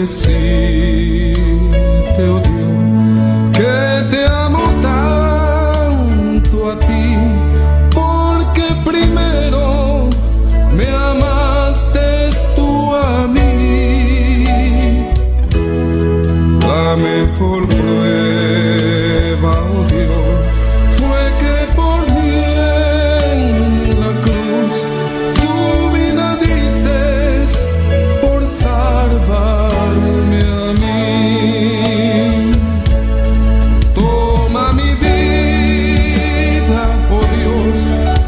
decirte, oh Dios, que te amo tanto a ti, porque primero me amaste tú a mí. La mejor prueba, oh Dios, fue que por mí en la cruz tu vida diste por salvarme a mí. Toma mi vida, oh Dios,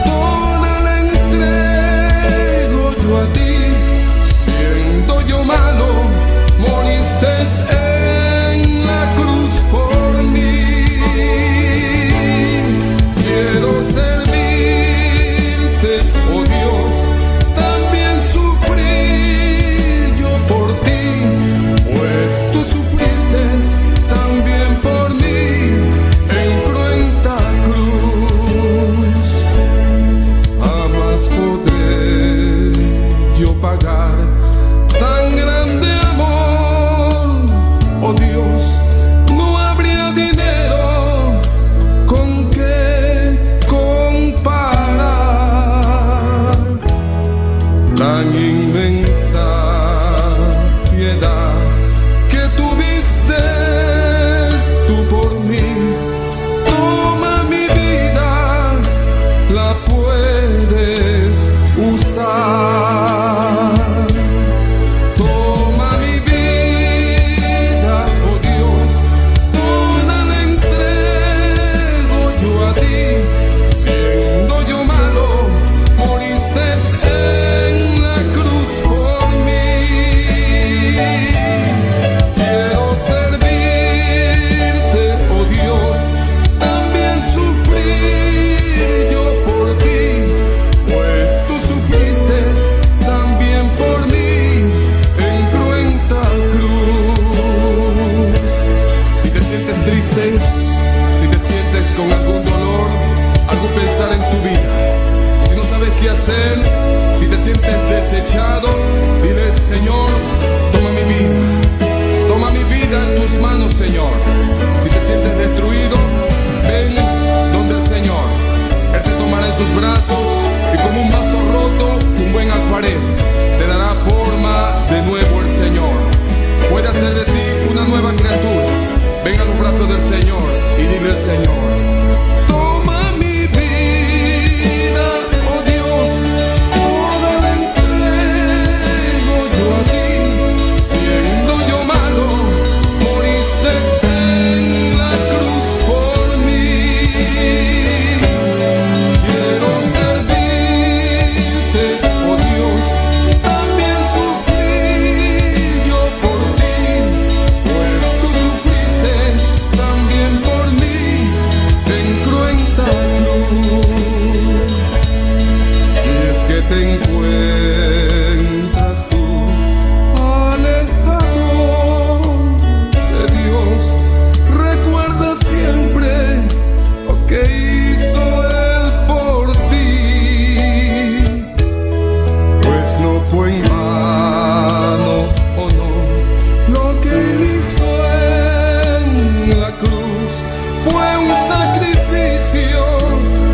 toda la entrego yo a ti. Siendo yo malo, moriste en la cruz por mí. Quiero servirte, oh Dios, también sufrir yo por ti, pues tú sufriste también por mí en cruenta cruz. Jamás podré yo pagar tan grande amor, oh Dios, no habría dinero con que comparar tan inmensa piedad que tuviste tú por mí. Toma mi vida, la puedes usar. Toma mi vida, oh Dios, toda la entrego yo a ti. Siendo yo malo, moriste en la cruz por mí. Quiero servirte, oh Dios, también sufrir yo por ti, pues tú sufriste también por mí en cruenta cruz. Si te sientes triste, si te sientes con algún dolor, algún pensar en tu vida, si no sabes qué hacer, si te sientes desechado, dile: Señor, toma mi vida en tus manos, Señor. Si te sientes destruido, ven donde el Señor. Él te tomará en sus brazos y como un vaso roto, un buen alfarero, te dará forma de nuevo el Señor. Puede hacer de ti una nueva criatura. Ven a los brazos del Señor y dile al Señor: toma mi vida, oh Dios, toda la entrego yo a ti. Siendo yo malo, moriste en la cruz por mí. Quiero servirte, oh Dios, también sufrir yo por ti, pues tú sufriste también por mí en cruenta cruz. Si es que te encuentras tú alejado de Dios, recuerda siempre lo que hizo Él por ti, pues no fue en vano, oh no, lo que Él hizo en la cruz fue un sacrificio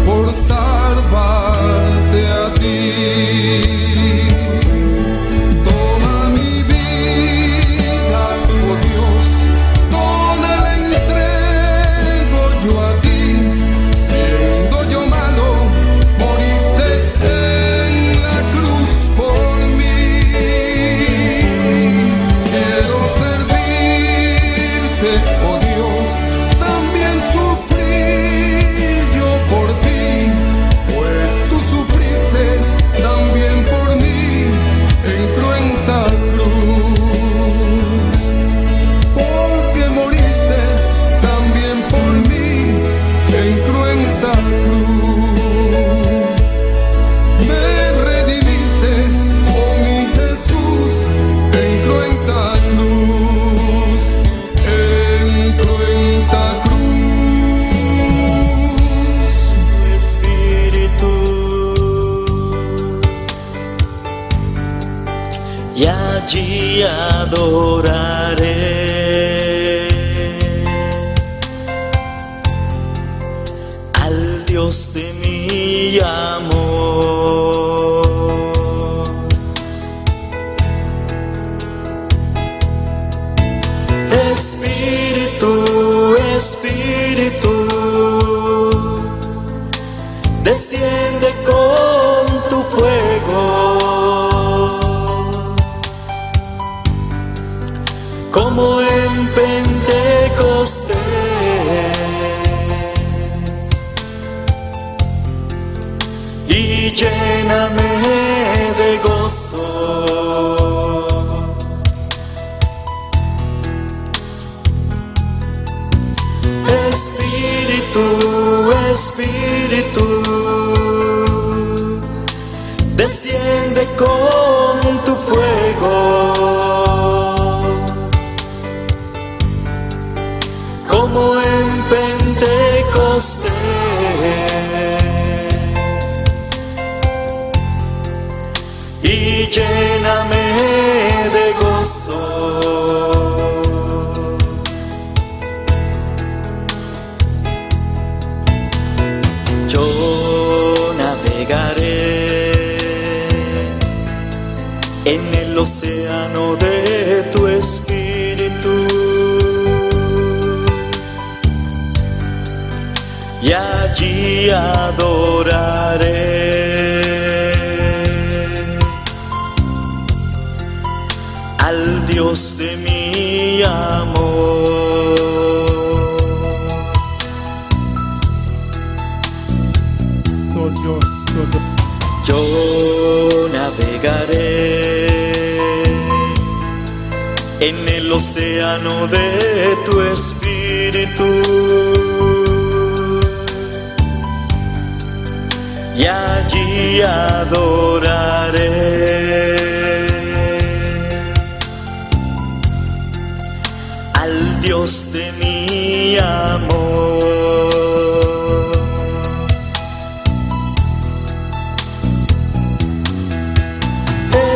por salvarte a ti. allí adoraré al Dios de mi amor. Espíritu, Espíritu, desciende con tu fuego, como en Pentecostés, y lléname de gozo. Espíritu, Espíritu, desciende con tu fuego, como en Pentecostés, y lléname de gozo. Yo navegaré en el océano de tu espíritu, y allí adoraré al Dios de mi amor. Yo navegaré en el océano de tu espíritu, y allí adoraré al Dios de mi amor.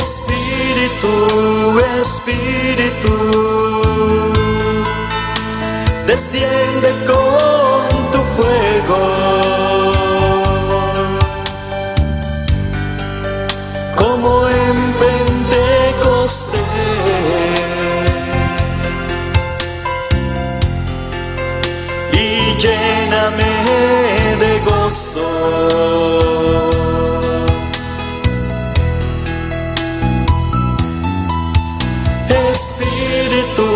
Espíritu, Espíritu, desciende con tu fuego, como en Pentecostés, y lléname de gozo. Espíritu,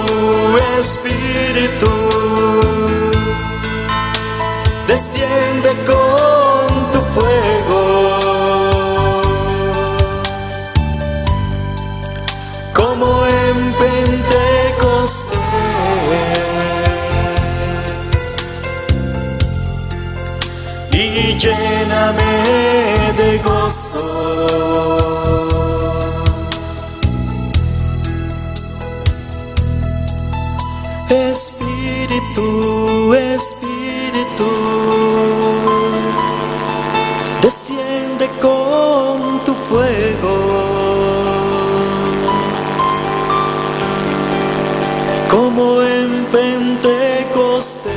Espíritu, desciende con tu fuego, como en Pentecostés, y lléname de gozo. Espíritu, Espíritu, desciende con tu fuego, como en Pentecostés,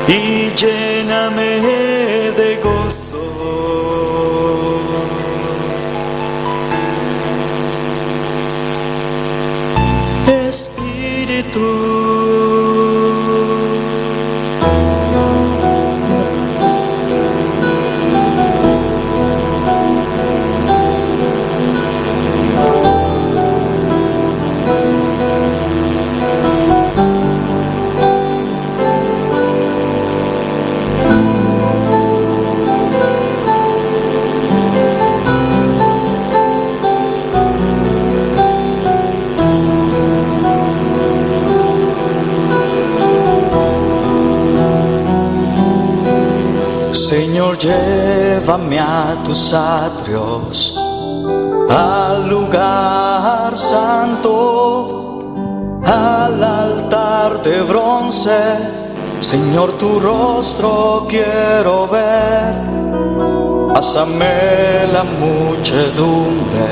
y lléname de gozo. Espíritu, Señor, llévame a tus atrios, al lugar santo, al altar de bronce. Señor, tu rostro quiero ver, Pásame la muchedumbre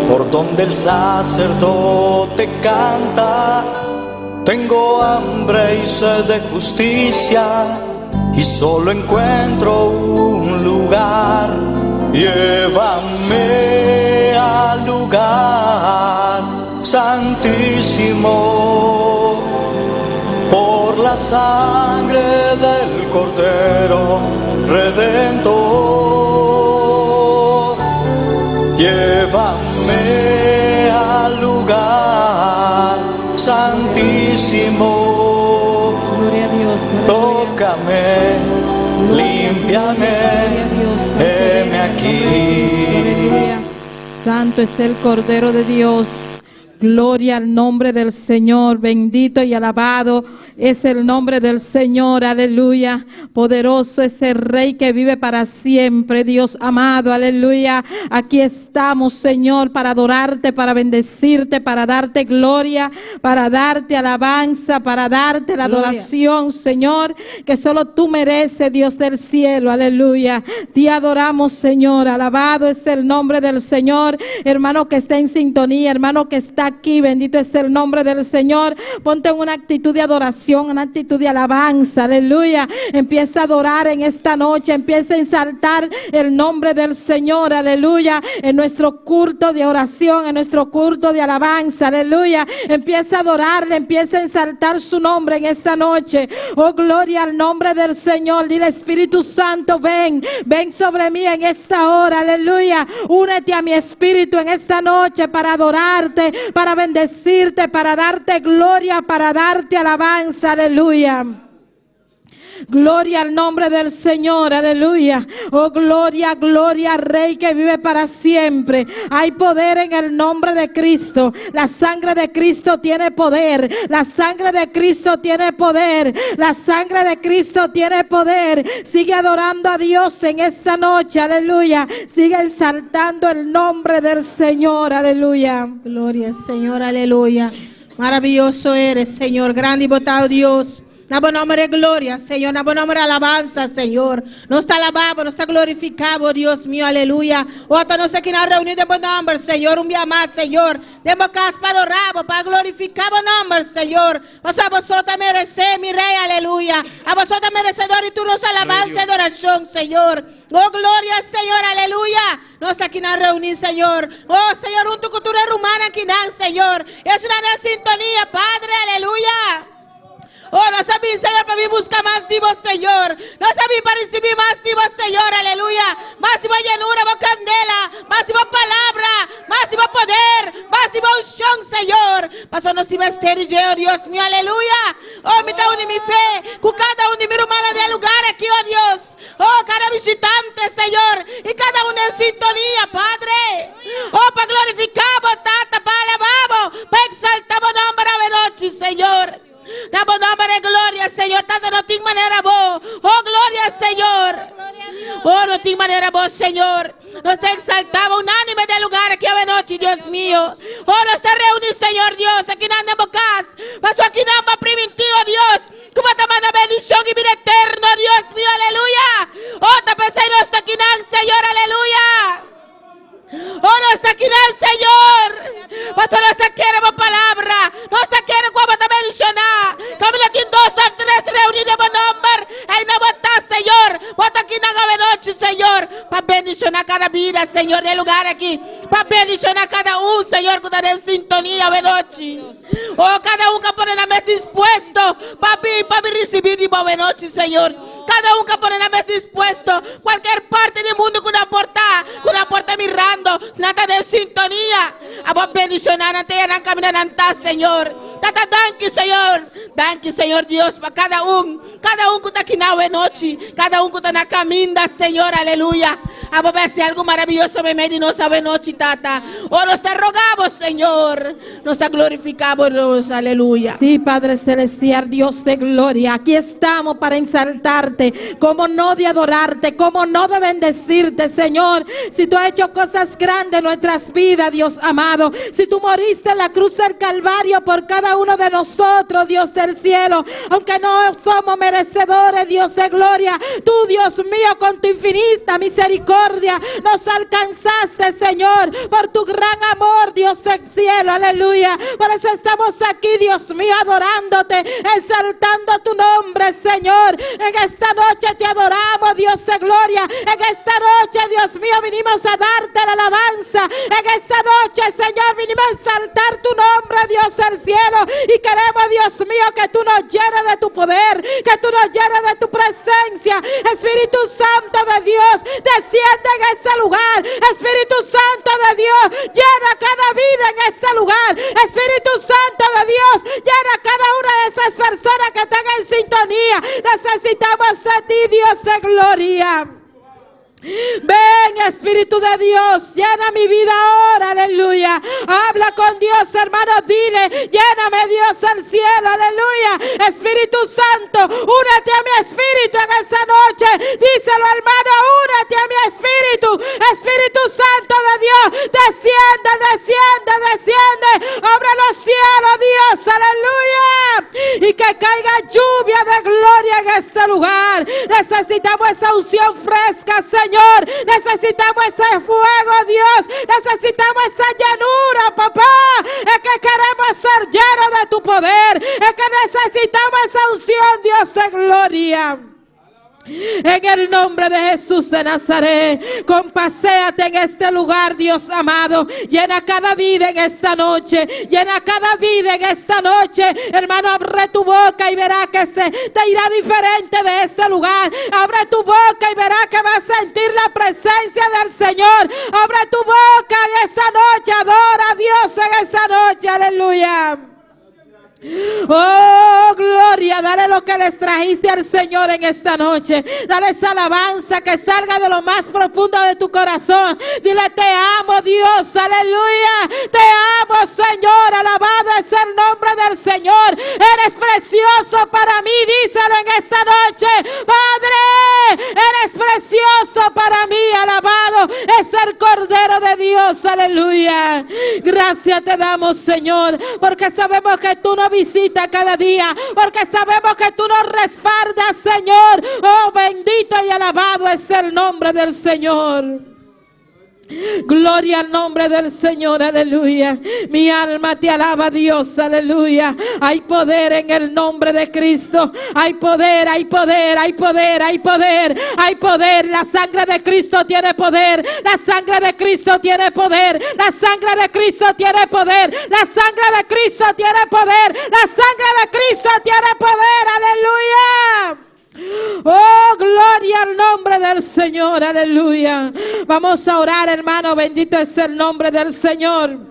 por donde el sacerdote canta. Tengo hambre y sed de justicia y solo encuentro un lugar. Llévame al lugar santísimo por la sangre del Cordero Redentor. Llévame al lugar santísimo. Gloria a Dios. Tócame, límpiame, heme aquí. Aleluya. Santo es el Cordero de Dios. Gloria al nombre del Señor, bendito y alabado es el nombre del Señor, aleluya. Poderoso es el Rey que vive para siempre, Dios amado, aleluya. Aquí estamos, Señor, para adorarte, para bendecirte, para darte gloria, para darte alabanza, para darte la adoración, Señor, que solo tú mereces, Dios del cielo, aleluya. Te adoramos, Señor, alabado es el nombre del Señor. Hermano que está en sintonía, hermano que está aquí, bendito es el nombre del Señor. Ponte en una actitud de adoración, una actitud de alabanza, aleluya. Empieza a adorar en esta noche, empieza a exaltar el nombre del Señor, aleluya. En nuestro culto de oración, en nuestro culto de alabanza, aleluya. Empieza a adorarle, empieza a exaltar su nombre en esta noche. Oh, gloria al nombre del Señor. Dile, Espíritu Santo, ven sobre mí en esta hora, aleluya. Únete a mi espíritu en esta noche para adorarte, para bendecirte, para darte gloria, para darte alabanza, aleluya. Gloria al nombre del Señor, aleluya. Oh, gloria, gloria al Rey que vive para siempre. Hay poder en el nombre de Cristo. La sangre de Cristo tiene poder. La sangre de Cristo tiene poder. La sangre de Cristo tiene poder. Sigue adorando a Dios en esta noche, aleluya. Sigue exaltando el nombre del Señor, aleluya. Gloria al Señor, aleluya. Maravilloso eres, Señor, grande y botado Dios. Nabo nombre de gloria, Señor, nabo nombre de alabanza, Señor. Nos está alabado, nos está glorificado, Dios mío, aleluya. Otra no sé quién ha reunido en buen nombre, Señor, un día más, Señor. Demos casa para adorar, para glorificar buen nombre, Señor. A vosotros merecéis, mi Rey, aleluya. A vosotros merecedor y tú nos alabanza y adoración, Señor. Oh, gloria, Señor, aleluya. Nos está aquí a reunir, Señor. Oh, Señor, un tu cultura rumana aquí, Señor. Es una sintonía, Padre, aleluya. Oh, no sabí, Señor, para mí busca más de vos, Señor. No sabí para recibir más de vos, Señor, aleluya. Más de vos llenura, vos candela, más de vos palabra, más de vos poder, más de vos unción, Señor. Pasó no si va a estar yo, Dios mío, aleluya. Oh, mi ta mi fe, con cada uno de mi hermana de lugar aquí, oh Dios. Oh, cada visitante, Señor, y cada uno en sintonía, Padre. Oh, para glorificar, tata, para alabar, para exaltar vos nombre a noche, Señor. Damos nombre de gloria, Señor. Tanto no tiene manera vos. Oh, gloria, Señor. Oh, no tiene manera vos, Señor. Nos exaltaba unánime del lugar aquí a noche, Dios mío. Oh, nos está reunido, Señor Dios. Aquí no andamos casa. Pasó aquí no andamos primitivo, Dios. Como te manda bendición y vida eterno, Dios mío, aleluya. Oh, te pensé no está aquí, Señor, aleluya. Oh, no está aquí, Señor. Pastor, no está queremos palabra. No está queremos como te mencionar. Camila tiene 2 a 3 reunidos en nombre. Ahí no está, Señor. Bota aquí na noche, Señor. Para bendicionar cada vida, Señor, del lugar aquí. Para bendicionar cada uno, Señor, que está en sintonía de noche. Oh, cada uno que pone la mesa dispuesto para recibir de noche, Señor. Cada uno que pone la mesa dispuesto. Cualquier parte del mundo que una puerta mirando. Si no está en sintonía. A vos bendicionar, no te irán caminando, Señor. Tata, danke, Señor. Danke, Señor Dios, para cada uno que está aquí de noche. Cada uno que está en la camina, Señor, aleluya. A vos ver si algo maravilloso me medio y no sabe noche, tata. Oh, nos te rogamos, Señor. Nos te glorificamos, aleluya. Sí, Padre Celestial, Dios de gloria. Aquí estamos para exaltarte, alabarte, cómo no de adorarte, cómo no de bendecirte, Señor. Si tú has hecho cosas grandes en nuestras vidas, Dios amado, si tú moriste en la cruz del Calvario por cada uno de nosotros, Dios del cielo, aunque no somos merecedores, Dios de gloria, tú, Dios mío, con tu infinita misericordia nos alcanzaste, Señor, por tu gran amor, Dios del cielo, aleluya. Por eso estamos aquí, Dios mío, adorándote, exaltando tu nombre, Señor. En esta noche te adoramos, Dios de gloria. En esta noche, Dios mío, vinimos a darte la alabanza. En esta noche, Señor, vinimos a exaltar tu nombre, Dios del cielo. Y queremos, Dios mío, que tú nos llenes de tu poder, que tú nos llenes de tu presencia. Espíritu Santo de Dios, desciende en este lugar. Espíritu Santo de Dios, llena cada vida en este lugar. Espíritu Santo de Dios, llena cada una de esas personas que están en sintonía. Necesitamos de ti, Dios de gloria. Ven, Espíritu de Dios, llena mi vida ahora, aleluya. Habla con Dios, hermano, dile, lléname, Dios del cielo, aleluya. Espíritu Santo, únete a mi espíritu en esta noche. Díselo, hermano, únete a mi espíritu. Espíritu Santo de Dios, desciende, desciende, desciende. Abre los cielos, Dios, aleluya. Y que caiga lluvia de gloria en este lugar. Necesitamos esa unción fresca, Señor. Necesitamos ese fuego, Dios. Necesitamos esa llanura, papá. Es que queremos ser llenos de tu poder. Es que necesitamos esa unción, Dios de gloria. En el nombre de Jesús de Nazaret, compaséate en este lugar, Dios amado. Llena cada vida en esta noche. Llena cada vida en esta noche. Hermano, abre tu boca y verá que te irá diferente de este lugar. Abre tu boca y verá que vas a sentir la presencia del Señor. Abre tu boca y esta noche adora a Dios en esta noche. Aleluya. Oh, gloria, dale lo que les trajiste al Señor en esta noche. Dale esa alabanza que salga de lo más profundo de tu corazón. Dile, te amo, Dios, aleluya. Te amo, Señor, alabado es el nombre del Señor. Eres precioso para mí, díselo en esta noche. Padre, eres precioso para mí, alabado es el Cordero de Dios, aleluya. Gracias te damos, Señor, porque sabemos que tú nos visitas cada día, porque sabemos que tú nos respaldas, Señor. Oh, bendito y alabado es el nombre del Señor. Gloria al nombre del Señor, aleluya. Mi alma te alaba, Dios, aleluya. Hay poder en el nombre de Cristo. Hay poder, hay poder, hay poder, hay poder, hay poder. La sangre de Cristo tiene poder. La sangre de Cristo tiene poder. La sangre de Cristo tiene poder. La sangre de Cristo tiene poder. La sangre de Cristo tiene poder, aleluya. Oh, gloria al nombre del Señor, aleluya. Vamos a orar, hermano. Bendito es el nombre del Señor.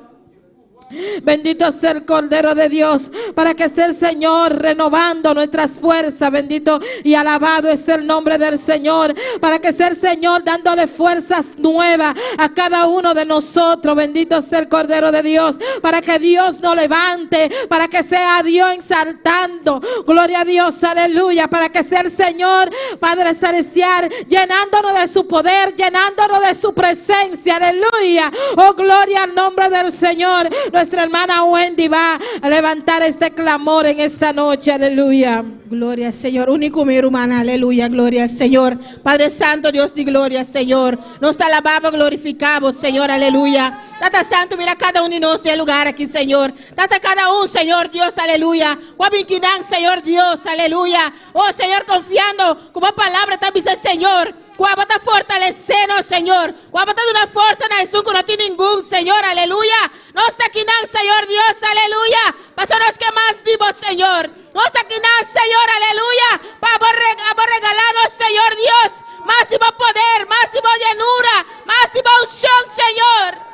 Bendito es el Cordero de Dios, para que sea el Señor renovando nuestras fuerzas. Bendito y alabado es el nombre del Señor, para que sea el Señor dándole fuerzas nuevas a cada uno de nosotros. Bendito es el Cordero de Dios, para que Dios nos levante, para que sea Dios exaltando. Gloria a Dios, aleluya. Para que sea el Señor, Padre celestial, llenándonos de su poder, llenándonos de su presencia, aleluya. Oh, gloria al nombre del Señor. Nuestra hermana Wendy va a levantar este clamor en esta noche, aleluya. Gloria al Señor, único mi hermana, aleluya, gloria al Señor. Padre Santo, Dios de gloria, Señor. Nos te alabamos, glorificamos, Señor, aleluya. Tata Santo, mira cada uno de nosotros del lugar aquí, Señor. Tata cada uno, Señor, Dios, aleluya. Guabinquinan, Señor, Dios, aleluya. Oh, Señor, confiando como palabra también dice, Señor. Guabata fortalecendo, Señor. Guabata de una fuerza en Jesús que no tiene ningún, Señor, aleluya. No está aquí, Señor, Dios, aleluya. Pasaros que más dimos, Señor. No está aquí, Señor, aleluya. Vamos a regalarnos, Señor, Dios. Máximo poder, máximo llenura, máxima unción, Señor.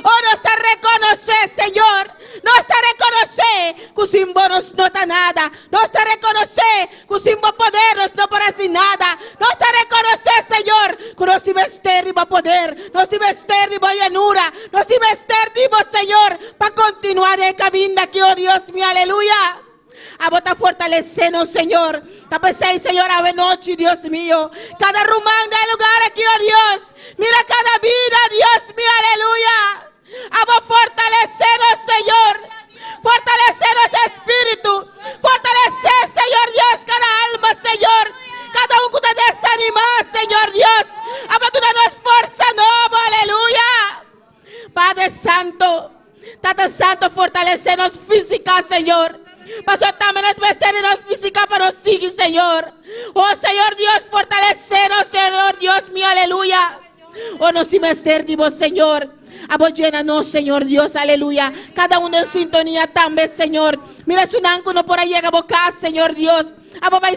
Oh, no está reconocer, Señor. No está reconocer que sin vos no está nada. No está reconocer que sin vos poder no parece nada. No está reconocer, Señor, que nos tienes terrible poder. Nos tienes terrible llenura. Nos tienes terrible, Señor, para continuar el camino aquí, oh Dios mío, aleluya. A vos te fortalecemos, Señor. Te pensé, Señor, ave noche, Dios mío. Cada rumán del lugar aquí, oh Dios. Mira cada vida, Dios mío, aleluya. A vos fortalecernos, Señor. Fortalecer ese espíritu. Fortalecer, Señor Dios, cada alma, Señor. Cada uno que te desanima, Señor Dios. A vos tú danos fuerza nueva, aleluya. Padre Santo, Tata Santo, fortalecernos física, Señor. Pasó también es vestirnos física, pero sigue, Señor. Oh, Señor Dios, fortalecernos, Señor Dios mío, aleluya. Oh, nos dimos, Señor. Llénanos, Señor Dios, aleluya. Cada uno en sintonía también, Señor. Mira su uno por ahí llega a boca, Señor Dios.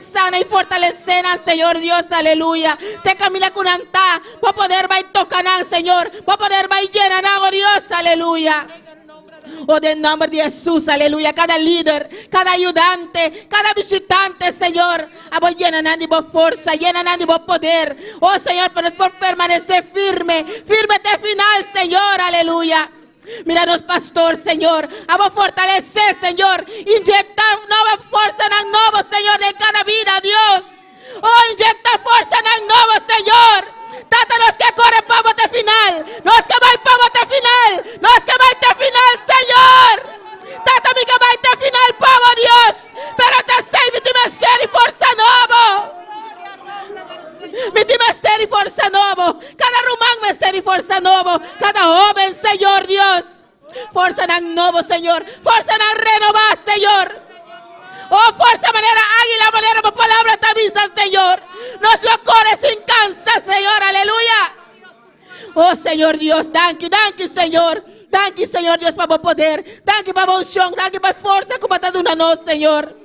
Sana y fortalecerán, Señor Dios, aleluya. Te camina con anta, para poder tocar, Señor. Para poder llenar, oh Dios, aleluya. Oh, del nombre de Jesús, aleluya. Cada líder, cada ayudante, cada visitante, Señor. Llenan de vos fuerza, llenan de vos poder. Oh, Señor, pero es por permanecer firme. Firme hasta el final, Señor, aleluya. Míranos, pastor, Señor. A vos fortalecer, Señor. Inyectar nueva fuerza en el nuevo, Señor, en cada vida, Dios. Oh, inyecta fuerza en el nuevo, Señor. Tata los que corren para bote final. Los que van para bote final. Los que van hasta final, Señor. Tata mi que va hasta final, pavo Dios. Pero te sei, mi ministerio y fuerza nuevo. Mi ministerio y fuerza nuevo. Cada rumán ministerio y fuerza nuevo. Cada joven, Señor Dios. Fuerza en nuevo, Señor. Fuerza en renovar, Señor. Oh, fuerza manera águila, manera por palabra te avisa, Señor. Nos lo corre sin cansar, Señor, aleluya. Oh, Señor Dios, thank you, Señor. Thank you, Señor Dios, para poder. Thank you, para unción. Thank you, para fuerza, como está dando una Señor.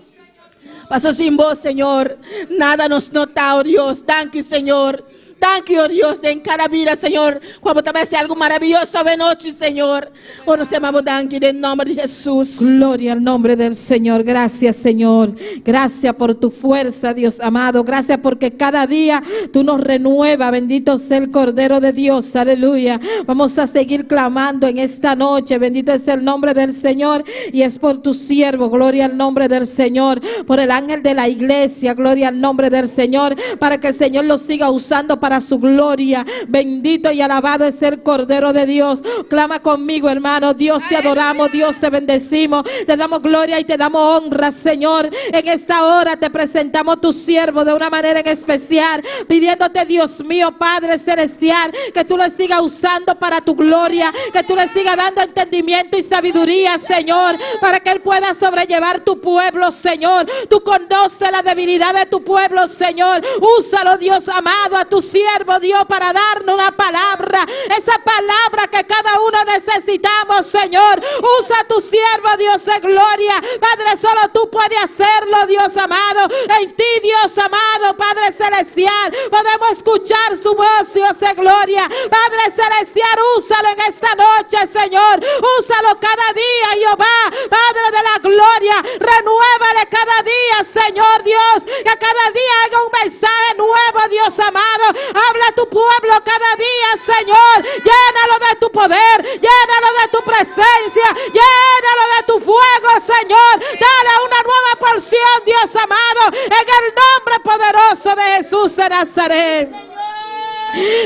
Pasó sin vos, Señor. Nada nos nota, oh Dios. Thank you, Señor. Thank you, oh Dios, de en cada vida, Señor. Cuando te ves algo maravilloso de noche, Señor. Oh, nos llamamos thank you en nombre de Jesús. Gloria al nombre del Señor. Gracias, Señor. Gracias por tu fuerza, Dios amado. Gracias porque cada día tú nos renuevas. Bendito sea el Cordero de Dios. Aleluya. Vamos a seguir clamando en esta noche. Bendito es el nombre del Señor. Y es por tu siervo. Gloria al nombre del Señor. Por el ángel de la iglesia. Gloria al nombre del Señor. Para que el Señor lo siga usando para su gloria. Bendito y alabado es el Cordero de Dios. Clama conmigo, hermano. Dios, te adoramos, Dios, te bendecimos, te damos gloria y te damos honra, Señor. En esta hora te presentamos tu siervo de una manera en especial, pidiéndote, Dios mío, Padre celestial, que tú le sigas usando para tu gloria, que tú le sigas dando entendimiento y sabiduría, Señor, para que él pueda sobrellevar tu pueblo, Señor. Tú conoces la debilidad de tu pueblo, Señor. Úsalo, Dios amado, a tu siervo, Dios, para darnos una palabra, esa palabra que cada uno necesitamos, Señor. Usa a tu siervo, Dios de gloria, Padre, solo tú puedes hacerlo, Dios amado. En ti, Dios amado, Padre celestial, podemos escuchar su voz, Dios de gloria. Padre celestial, úsalo en esta noche, Señor. Úsalo cada día, Jehová, Padre de la gloria. Renuévale cada día, Señor Dios, que cada día haga un mensaje nuevo, Dios amado. Habla a tu pueblo cada día, Señor. Llénalo de tu poder, llénalo de tu presencia, llénalo de tu fuego, Señor. Dale una nueva porción, Dios amado, en el nombre poderoso de Jesús de Nazaret.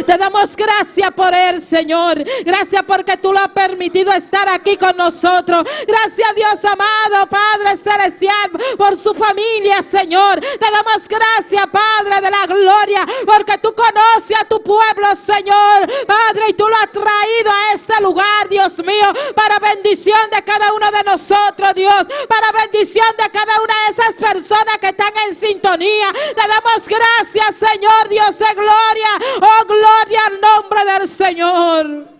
Te damos gracias por él, Señor. Gracias porque tú lo has permitido estar aquí con nosotros. Gracias, Dios amado, Padre celestial, por su familia, Señor. Te damos gracias, Padre de la gloria, porque tú conoces a tu pueblo, Señor, Padre, y tú lo has traído a este lugar, Dios mío, para bendición de cada uno de nosotros, Dios, para bendición de cada una de esas personas que están en sintonía. Te damos gracias, Señor, Dios de gloria. Oh, gloria al nombre del Señor.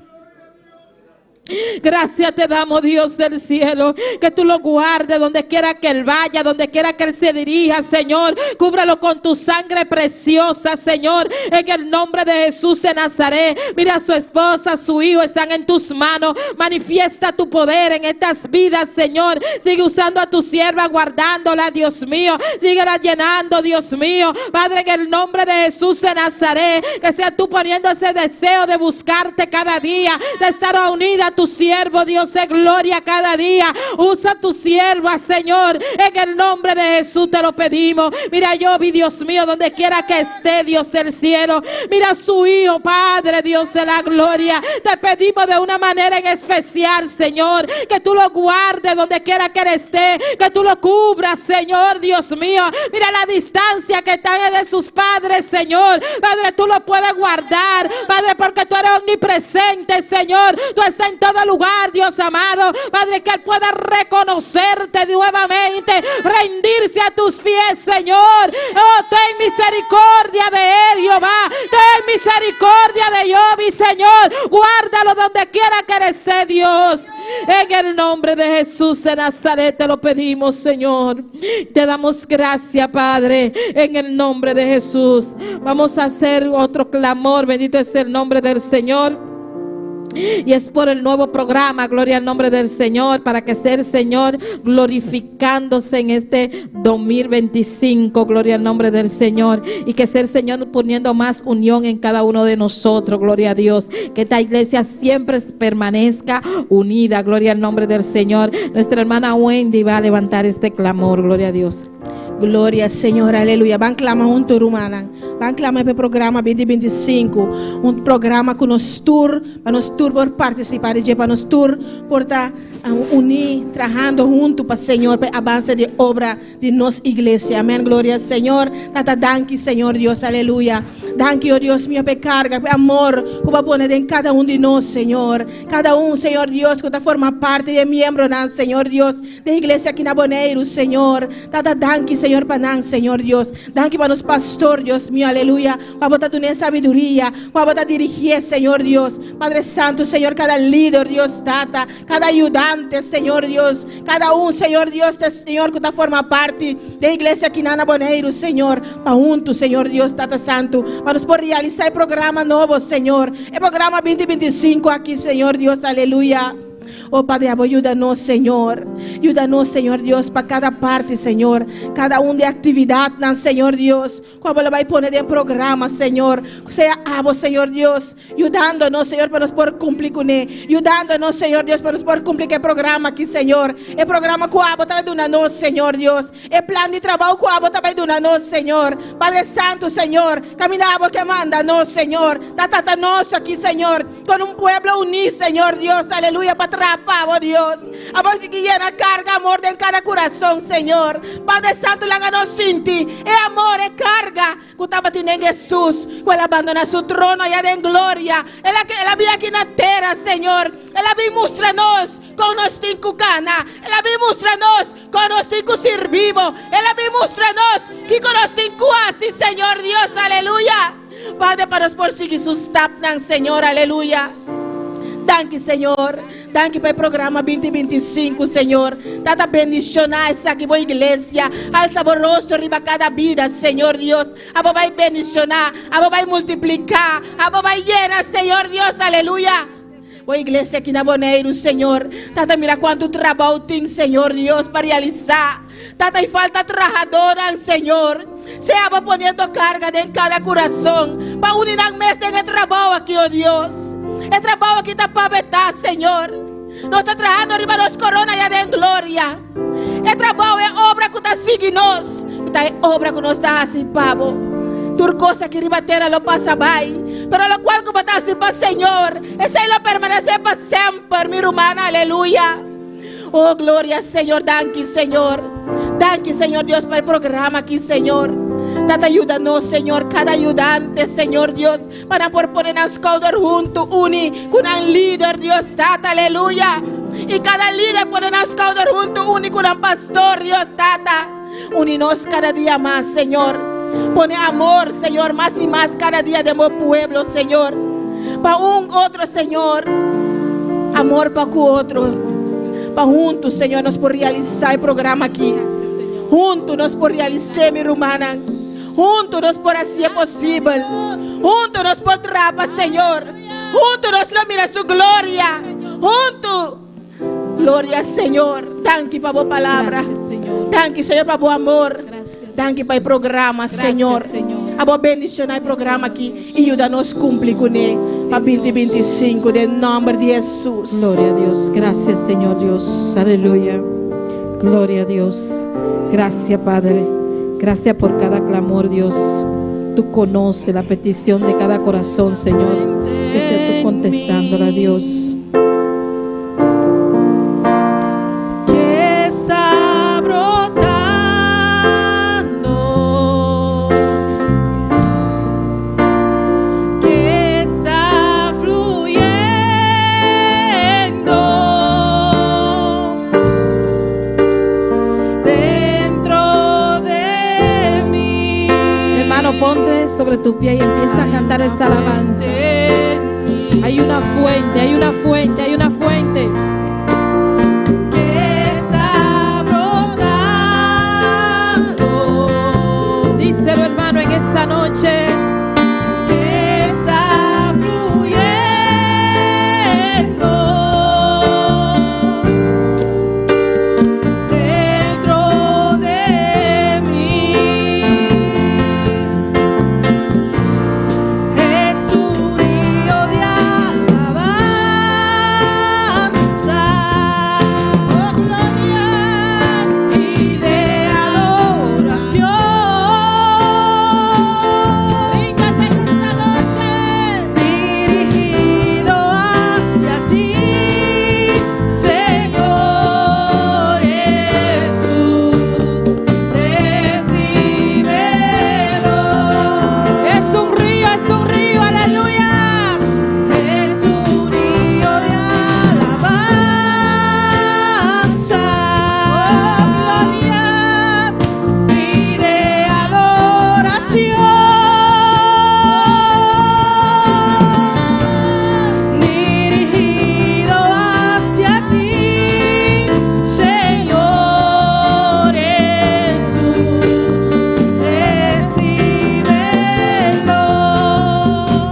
Gracias te damos, Dios del cielo, que tú lo guardes donde quiera que él vaya, donde quiera que él se dirija, Señor. Cúbralo con tu sangre preciosa, Señor, en el nombre de Jesús de Nazaret. Mira, a su esposa, su hijo están en tus manos. Manifiesta tu poder en estas vidas, Señor. Sigue usando a tu sierva, guardándola, Dios mío. Síguela llenando, Dios mío. Padre, en el nombre de Jesús de Nazaret, que sea tú poniendo ese deseo de buscarte cada día, de estar unida a tu siervo, Dios de gloria, cada día. Usa tu sierva, Señor, en el nombre de Jesús te lo pedimos. Mira, yo vi, Dios mío, donde quiera que esté, Dios del cielo. Mira a su hijo, Padre, Dios de la gloria. Te pedimos de una manera en especial, Señor, que tú lo guardes donde quiera que él esté, que tú lo cubras, Señor, Dios mío. Mira la distancia que está de sus padres, Señor. Padre, tú lo puedes guardar, Padre, porque tú eres omnipresente, Señor. Tú estás en todo lugar, Dios amado. Padre, que él pueda reconocerte nuevamente, rendirse a tus pies, Señor. Oh, ten misericordia de él, Jehová. Ten misericordia de Job, Señor. Guárdalo donde quiera que él esté, Dios. En el nombre de Jesús de Nazaret te lo pedimos, Señor. Te damos gracias, Padre, en el nombre de Jesús. Vamos a hacer otro clamor. Bendito es el nombre del Señor. Y es por el nuevo programa, gloria al nombre del Señor, para que sea el Señor glorificándose en este 2025, gloria al nombre del Señor, y que sea el Señor poniendo más unión en cada uno de nosotros, gloria a Dios, que esta iglesia siempre permanezca unida, gloria al nombre del Señor. Nuestra hermana Wendy va a levantar este clamor, gloria a Dios. Glória ao Senhor, aleluia. Vamos clamar junto, irmã. Vamos clamar para o programa 2025. Programa que nos tour, para nos tour por participar, para nos tour por estar unir, trabajando junto para o Senhor, para avance de obra de nossa igreja. Amém. Glória ao Senhor. Tata, danke, Senhor Deus, aleluia. Danke, oh Deus, minha carga, amor, que vai poner em cada de nós, Senhor. Cada Senhor Deus, que forma parte de membro, Senhor Deus, da igreja aqui na Boneiro, Senhor. Tata, danke, Senhor, para nós, Senhor Deus. Danke para nos pastor, Deus mío, aleluia. Para botar tu sabedoria, para botar dirigir, Senhor Deus. Padre Santo, Senhor, cada líder, Deus, Tata, cada ayudante, Senhor Deus. Cada Senhor Deus, Senhor, que forma parte da igreja aqui na Boneiro, Senhor. Para junto, Senhor Deus, Tata Santo. Para nos por realizar o programa novo, Senhor. O programa 2025 aqui, Senhor Deus, aleluia. Oh Padre, ayúdanos, Señor. Ayúdanos, Señor Dios, para cada parte, Señor. Cada de actividad, Señor Dios. Como lo va a poner en programa, Señor. Sea abo, Señor Dios. Ayudándonos, Señor, para nos poder cumplir con él. Ayudándonos, Señor Dios, para nos poder cumplir el programa aquí, Señor. El programa que abo también de una Señor Dios. El plan de trabajo que abo también de una Señor. Padre Santo, Señor. Caminamos que manda, Señor. Tatatanos aquí, Señor. Con un pueblo unido, Señor Dios. Aleluya, para oh Dios, a vos que llena carga, amor en cada corazón, Señor. Padre Santo, la ganó sin ti, amor, carga, que estaba teniendo Jesús, que él abandona su trono allá en gloria. Él había aquí en la tierra, Señor. Él había mostrado con nuestra cucana, él había mostrado con nuestro servivo, él había mostrado que con nuestro así, Señor Dios, aleluya. Padre, para nos por seguir sus tapnan, Señor, aleluya. Danke, Senhor. Danke para o programa 2025, Senhor. Tata bendicionar essa aqui boa igreja. Al saboroso riba cada vida, Senhor Deus. Abo vai bendicionar, abo vai multiplicar, abo vai llenar, Senhor Deus, aleluia. Boa igreja aqui na Boneiro, Senhor. Tata, mira quanto trabalho tem, Senhor Deus, para realizar. Tata, e falta trabajadora, Senhor. Se abo ponendo carga em cada coração. Para unir a mesa em trabalho aqui, oh Deus. É trabalho que está para vetar, Senhor. Nós estamos trabalhando arriba dos corona e em glória. É trabalho, é obra que está seguindo nós. É obra que nós está assim, pavo. Tur coisa que arriba terra lo passa bem. Pero lo cual que está assim para Senhor. Esse aí lo permanece para sempre, mi hermana, aleluia. Oh, glória, Senhor. Danke, Senhor. Danke, Senhor Deus, para o programa aqui, Senhor. Tata, ayúdanos, Señor, cada ayudante, Señor Dios, para por poner las cosas juntos, uni con un líder, Dios, Tata, aleluya. Y cada líder poner las cosas juntos, uni con un pastor, Dios, Tata. Uninos cada día más, Señor. Pone amor, Señor, más y más cada día de mi pueblo, Señor. Para un otro, Señor. Amor para otro. Para juntos, Señor, nos por realizar el programa aquí. Juntos nos por realizar, mi hermana. Juntos nos por así es posible. Juntos nos por trapa, Señor. Juntos nos lo mira su gloria. Juntos. Gloria, Señor. Danke para tu palabra. Danke, Señor, para tu amor. Danke para el programa, Señor. A vos bendicionar el programa aquí y ayúdanos a cumplir con él. para 2025, en nombre de Jesús. Gloria a Dios. Gracias, Señor Dios. Aleluya. Gloria a Dios. Gracias, Padre. Gracias por cada clamor, Dios. Tú conoces la petición de cada corazón, Señor. Que sea tú contestándola, Dios. Que está brotando, que está fluyendo dentro de mí. Hermano, ponte sobre tu pie y empieza a cantar esta alabanza. Hay una fuente, hay una fuente, hay una fuente. Que está brotando. Díselo, hermano, en esta noche. Que está fluyendo dentro de mí. Es un río de alabanza, oh gloria, y de adoración. Bríncate en esta noche, dirigido hacia ti, Señor Jesús, recíbelo. Es un río, aleluya. Es un río de alabanza, oh gloria, y de adoración, dirigido hacia ti, Señor Jesús, recíbelo.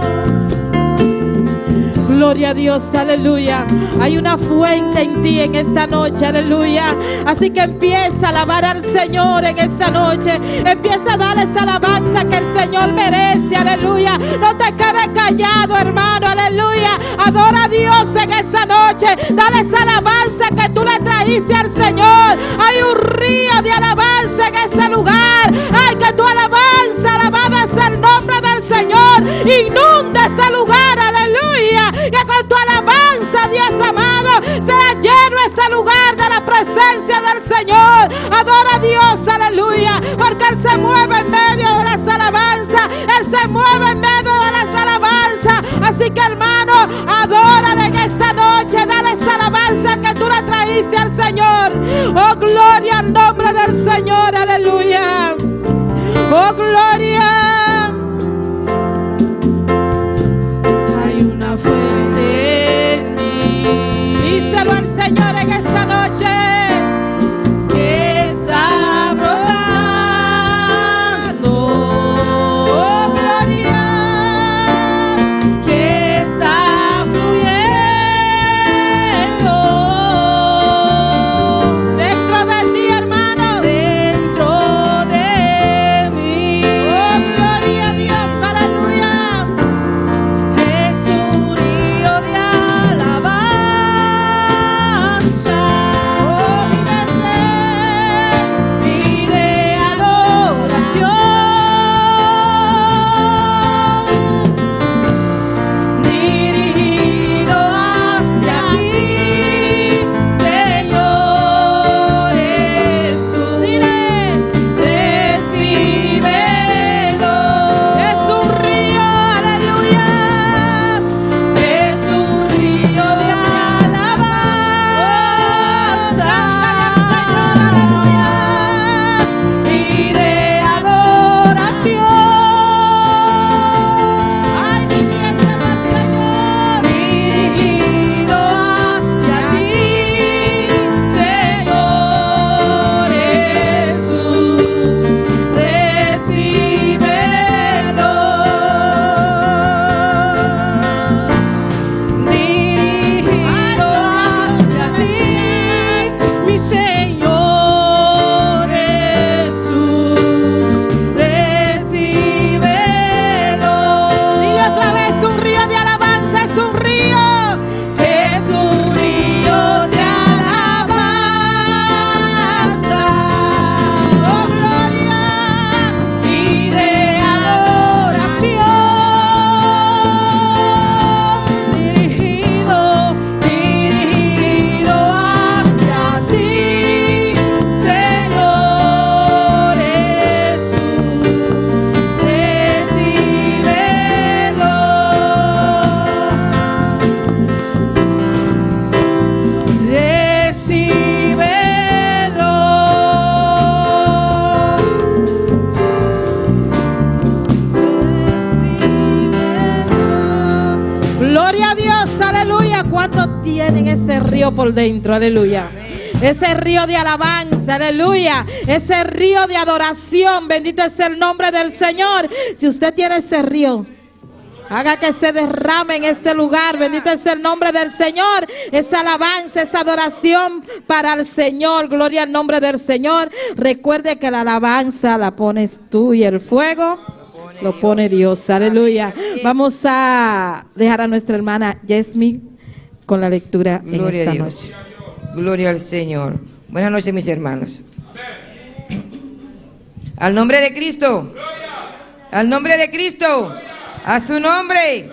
Gloria a Dios, aleluya. Hay una fuente en ti en esta noche, aleluya. Así que empieza a alabar al Señor en esta noche. Empieza a darle esa alabanza que el Señor merece, aleluya. No te quedes callado, hermano, aleluya. Adora a Dios en esta noche. Dale esa alabanza que tú le trajiste al Señor. Hay un río de alabanza en este lugar. Ay, que tu alabanza, alabada sea el nombre del Señor. Inunda este lugar, aleluya. Que con tu alabanza, Dios amado, sea lleno este lugar de la presencia del Señor. Adora a Dios, aleluya, porque Él se mueve en medio de las alabanzas. Él se mueve en medio de las alabanzas. Así que, hermano, adórale en esta noche. Dale esa alabanza que tú le trajiste al Señor. Oh, gloria al nombre del Señor, aleluya. Oh, gloria. Hay una fuente en mí. Díselo al Señor en esta noche. Que está brotando, oh gloria, que está fluyendo Dentro de ti, hermano. dentro de mí. Oh, tienen ese río por dentro, aleluya. Ese río de alabanza, aleluya. Ese río de adoración, bendito es el nombre del Señor. Si usted tiene ese río, haga que se derrame en este lugar, bendito es el nombre del Señor. Esa alabanza, esa adoración para el Señor, gloria al nombre del Señor. Recuerde que la alabanza la pones tú y el fuego lo pone Dios, aleluya. Vamos a dejar a nuestra hermana Yesmi con la lectura en esta noche. Gloria al Señor. Buenas noches, mis hermanos. Al nombre de Cristo. Al nombre de Cristo. A su nombre.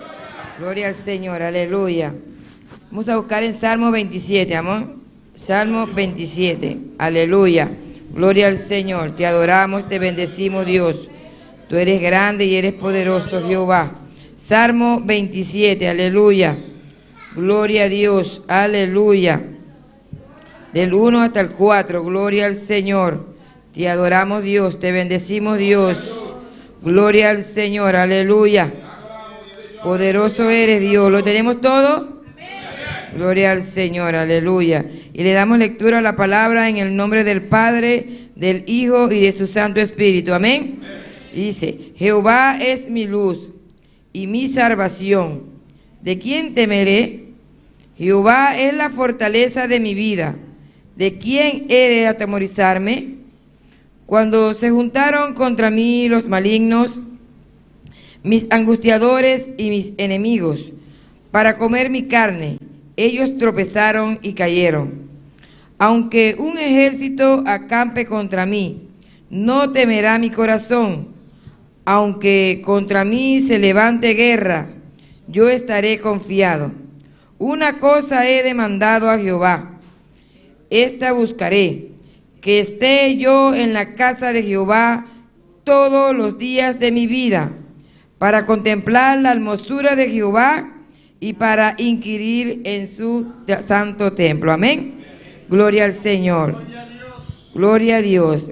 Gloria al Señor. Aleluya. Vamos a buscar en Salmo 27, amor. Salmo 27. Aleluya. Gloria al Señor. Te adoramos, te bendecimos, Dios. Tú eres grande y eres poderoso, Jehová. Salmo 27. Aleluya. Gloria a Dios. Aleluya. Del 1 hasta el 4, gloria al Señor. Te adoramos, Dios, te bendecimos, Dios. Gloria al Señor, aleluya. Poderoso eres, Dios. ¿Lo tenemos todo? Gloria al Señor, aleluya. Y le damos lectura a la palabra en el nombre del Padre, del Hijo y de su Santo Espíritu. Amén. Y dice, Jehová es mi luz y mi salvación. ¿De quién temeré? Jehová es la fortaleza de mi vida. ¿De quién he de atemorizarme? Cuando se juntaron contra mí los malignos, mis angustiadores y mis enemigos, para comer mi carne, ellos tropezaron y cayeron. Aunque un ejército acampe contra mí, no temerá mi corazón. Aunque contra mí se levante guerra, yo estaré confiado. Una cosa he demandado a Jehová, esta buscaré, que esté yo en la casa de Jehová todos los días de mi vida, para contemplar la hermosura de Jehová y para inquirir en su santo templo. Amén. Gloria al Señor. Gloria a Dios.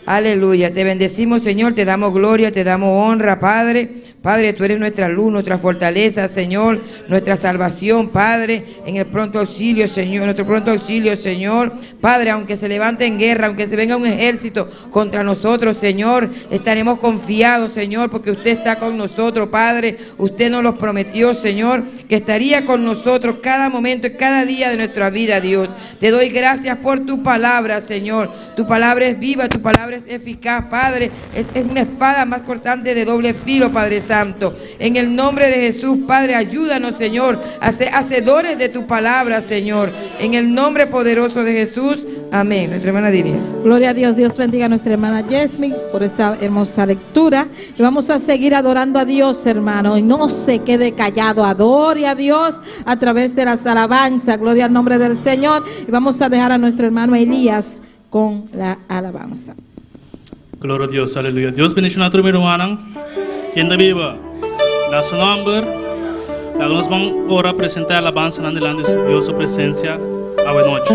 Aleluya. Te bendecimos, Señor, te damos gloria, te damos honra, Padre. Padre, tú eres nuestra luz, nuestra fortaleza, Señor, nuestra salvación, Padre, en el pronto auxilio, Señor, nuestro pronto auxilio, Señor. Padre, aunque se levante en guerra, aunque se venga un ejército contra nosotros, Señor, estaremos confiados, Señor, porque usted está con nosotros, Padre. Usted nos lo prometió, Señor, que estaría con nosotros cada momento y cada día de nuestra vida, Dios. Te doy gracias por tu palabra, Señor. Tu palabra es viva, tu palabra es eficaz, Padre. Es una espada más cortante de doble filo, Padre Santo. En el nombre de Jesús, Padre, ayúdanos, Señor, a ser hacedores de tu palabra, Señor. En el nombre poderoso de Jesús. Amén. Nuestra hermana diría. Gloria a Dios. Dios bendiga a nuestra hermana Yesmi por esta hermosa lectura. Y vamos a seguir adorando a Dios, hermano. Y no se quede callado. Adore a Dios a través de las alabanzas. Gloria al nombre del Señor. Y vamos a dejar a nuestro hermano Elías con la alabanza. Gloria a Dios, aleluya. Dios bendiga a nuestro hermano. Quien viva, da su nombre. Nos vamos ahora a presentar alabanza delante de Dios, su presencia, a la noche.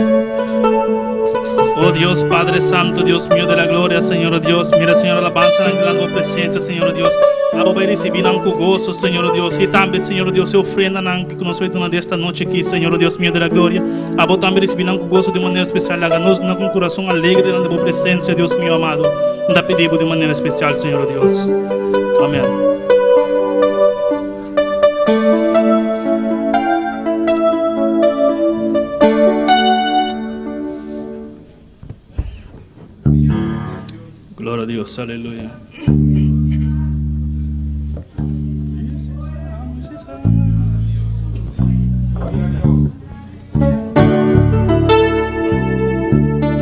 Oh Dios, Padre Santo, Dios mío de la gloria, Señor Dios. Mira, Señor, alabanza delante de tu presencia, Señor Dios. A vos recibir con gozo, Señor Dios. Y también, Señor Dios, se ofrenda que nos vemos de esta noche aquí, Señor Dios mío de la gloria. A vos también recibir con gozo de manera especial. Háganos con un corazón alegre delante de tu presencia, Dios mío amado. Te pedimos de manera especial, Señor Dios. Amén. Gloria a Dios, aleluya.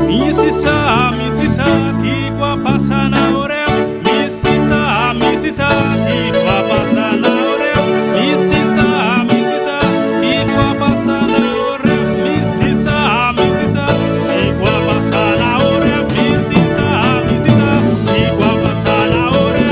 Misisa, tikwa pasana ore. Misisa, tikwa pasana ore. Misisa, tikwa pasana ore. Misisa, tikwa pasana ore. Misisa, tikwa pasana ore.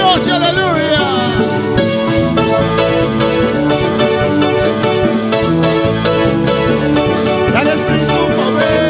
voz, aleluya. Dale Espíritu mover.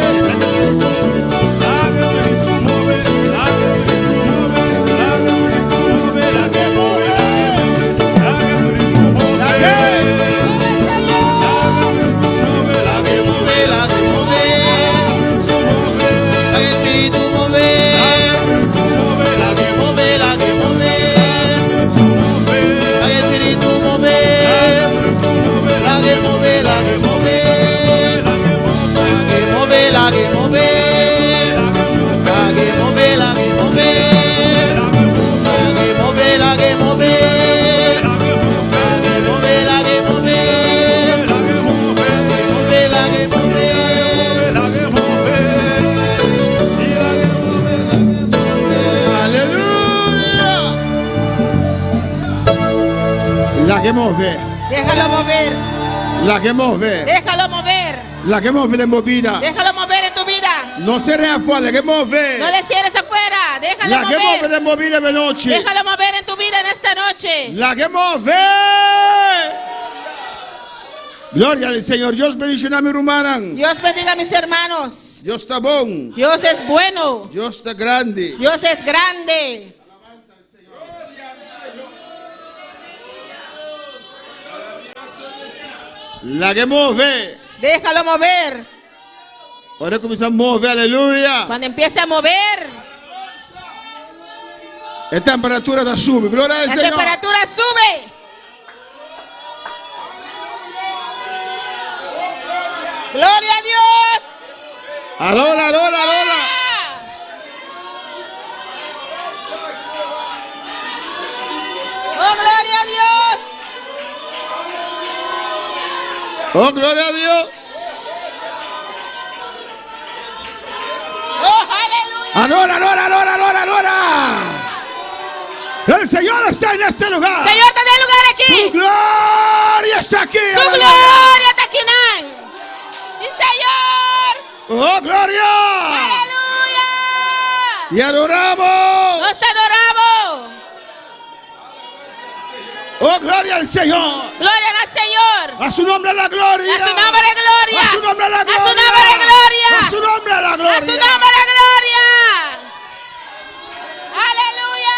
La che muove, Déjalo mover. la che muove, Déjalo mover. la che muove le movida. Déjalo mover en tu vida. Non si reaffa, la che muove, No le cierres afuera. Déjalo la che muove mover. le movide veloci. Déjalo mover en tu vida en esta noche. La che muove. Gloria al Señor. Dios bendiga a mi hermana. Dios bendiga a mis hermanos. Dios está bon. Dios es bueno. Dios está grande. Dios es grande. La che muove. Déjalo mover. Ora comincia a muovere, alleluia. Cuando empiece a mover, E temperatura da sube. Gloria al la Señor. temperatura sube. Gloria a Dios. Allora, allora, allora. Oh, gloria a Dios. Oh, gloria a Dios. Oh, aleluya. Allora, allora, allora, allora, allora. El Señor está en este lugar. Señor, te dé lugar Su aquí. gloria está aquí. Su aleluya. gloria está aquí. Y Señor. Oh, gloria. Aleluya. Y adoramos. Nos adoramos. Oh, gloria al Señor. Gloria al Señor. A su nombre la gloria. A su nombre de gloria. A su nombre la A gloria. su nombre de gloria. A su nombre la A gloria. su nombre de gloria. Aleluya.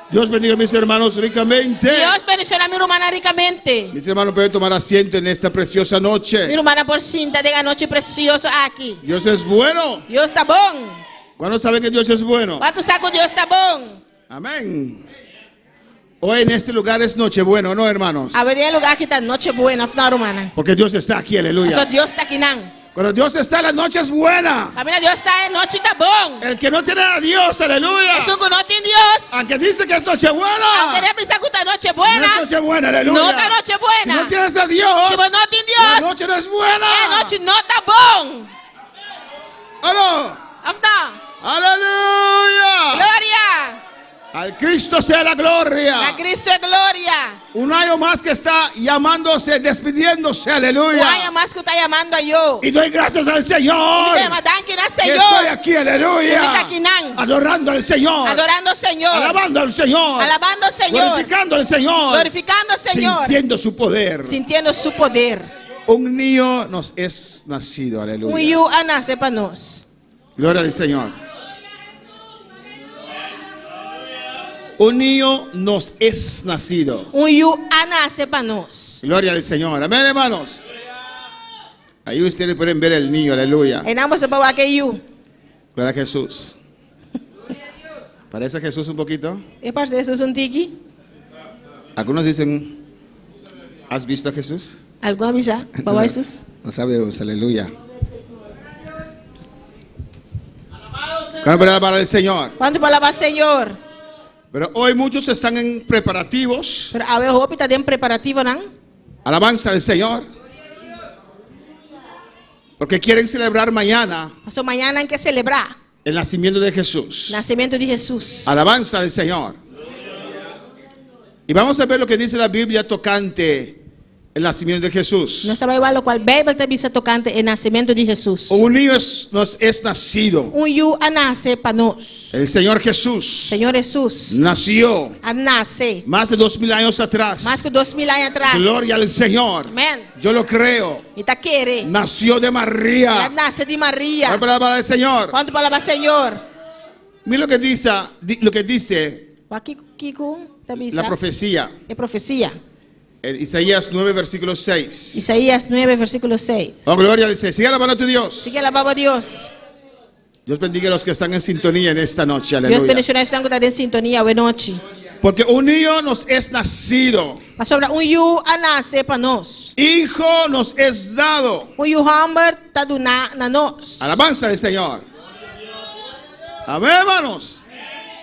Dios bendiga a mis hermanos ricamente. Dios bendicioná a mi hermana ricamente. Mis hermanos pueden tomar asiento en esta preciosa Mi noche. hermana porcinta de la noche preciosa aquí. Dios es bueno. Dios está bon. ¿Cuándo saben que Dios es bueno? ¿Cuánto saco Dios está bon? Amén. Hoy en este lugar es noche bueno, ¿no, hermanos? A ver, el lugar que está noche buena, no, hermana. Porque Dios está aquí, aleluya. Eso Dios está aquí, nan. Cuando Dios está, la noche es buena. También Dios está en noche está bon. El que no tiene a Dios, aleluya. Eso que no tiene Dios. Aunque dice que es noche Aunque buena. le pensar que está noche No buena. es noche buena, aleluya. No está noche buena. Si no tienes a Dios, Si vos no tienes la Dios, noche no es buena. la noche no está bon. ¡Aló! After. ¡Aleluya! Gloria. Al Cristo sea la gloria. A Cristo es gloria. Un año más que está llamándose, despidiéndose, aleluya. Vaya más que está llamando a yo. Y doy gracias al Señor. Te mandan que nace Que yo. estoy aquí, aleluya. Está aquí, nan. Adorando al Señor. Adorando al Señor. Alabando al Señor. Alabando al Señor. Glorificando al Señor. Glorificando al Señor. Sintiendo su poder. Sintiendo su poder. Un niño nos es nacido, aleluya. Muy yu ana sepa nos. Gloria al Señor. Un niño nos es nacido. Muy yu ana sepa nos. Gloria al Señor. Amén, hermanos. Ahí ustedes pueden ver el niño, aleluya. En ambos sepa wa que yu. Gloria a Jesús. ¿Parece a Jesús un poquito? ¿Qué parece eso es un tiki? Algunos dicen, ¿has visto a Jesús? ¿Algo avisa? ¿Papá Jesús? No sabemos, aleluya. ¿Cuándo para alabar al Señor? ¿Cuánto palabra Señor? Pero hoy muchos están en preparativos. Pero a ver, hopi está en preparativo, ¿no? Alabanza al Señor. Porque quieren celebrar mañana Pasó mañana en que celebrar el nacimiento de Jesús. nacimiento de Jesús. Alabanza al Señor. Y vamos a ver lo que dice la Biblia tocante el nacimiento de Jesús. Nós estamos igual, lo cual Bíblia também está tocante o nascimento de Jesus. Un niño nos es nacido. Yu a nascer para nós. El Señor Jesús Senhor Jesus nació a nascer más de 2000 años atrás. mais que 2000 anos atrás. Gloria al Señor. Amém. Yo lo creo. E tá querendo. Nació de Ela María. nasce de Maria. La palabra del Señor. Quando palavra Senhor. Mira lo que dice Aqui, Kiko, também la sabe. profecía. É profecia. En Isaías 9, versículo 6. Isaías 9, versículo 6. Oh, gloria al Señor. Sigue alabando a tu Dios. Sigue alabando a Deus. Dios bendiga a los que están en sintonía en esta noche. Deus Aleluya. bendiga os que estão em sintonia hoje noite. Porque un niño nos es nacido. Mas sobre yu a nascer para nós. Hijo nos es dado. Yu Humber tá do na nós. Alabanza al Señor. Amén, hermanos.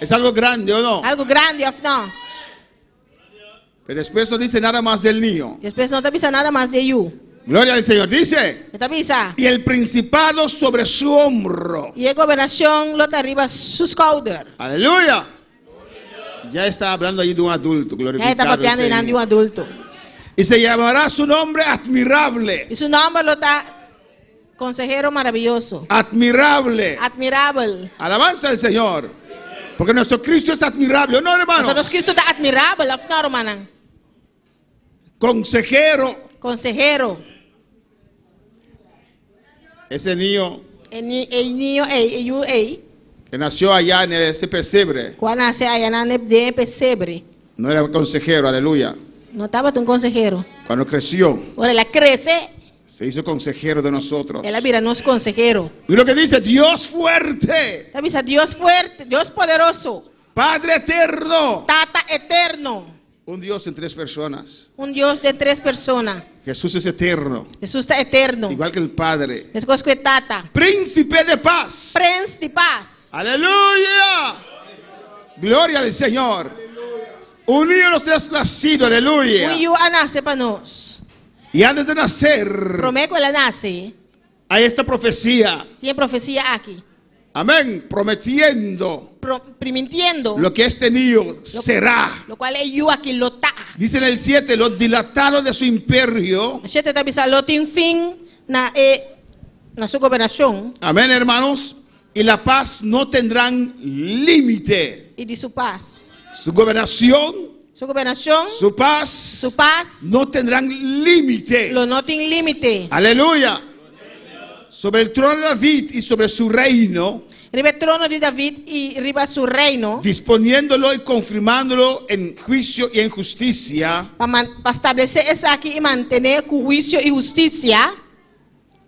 Es algo grande, ¿o no? Algo grande, não. Pero después no dice nada más del niño. Depois não tá pensando nada mais de yu. Gloria al Señor. Dice, Tá pensando. y el principado sobre su hombro. E a governação lota arriba sus cauder. Aleluya. Ya está hablando allí de un adulto. Já está Glorificado el papiando diante de Señor. adulto. Y se llamará su nombre admirable. E seu nome lota consejero maravilhoso. Admirable. Admirável. Alabanza al Señor. Porque nuestro Cristo es admirable, ¿no, hermano? Mas Cristo tá admirável, não, hermana. Consejero. Consejero. Ese niño Ninho, yu, que nació allá en ese pesebre quando nasce aí na de pesebre. no era consejero, aleluya. Não estava tão consejero. Cuando creció, Ora, ela cresce, se hizo consejero de nosotros. ela vira nosso consejero. Y lo que dice, Dios fuerte, Sabe, Deus forte, Deus poderoso, Padre eterno. Tata eterno. Un Dios en tres personas. Deus de três pessoas. Jesús es eterno, Jesus está eterno. igual que el Padre. Mesma coisa que o Tata. Príncipe de paz. Príncipe de paz. Aleluya. Gloria al Señor. Un niño nos es nacido, aleluya. Yu a nascer para nós. Y antes de nacer, Prometo ela nasce. hay esta profecía. Tem profecia aqui. Amén. Prometiendo Prometiendo. lo que este niño será. Lo qual é yu aqui lota. Dice en el 7, los dilatados de su imperio. A gente está pensando, lo tem fim na sua governação Amén, hermanos. Y la paz no tendrán límite. e de sua paz. Su gobernación, Sua governação, su paz, sua paz, no tendrán límite. lo não tem limite. Aleluya. Sobre el trono de David y sobre su reino, Riba o trono de David e riba seu reino, disponiéndolo y confirmándolo en juicio y en justicia, para estabelecer isso aqui e manter com juízo e justiça,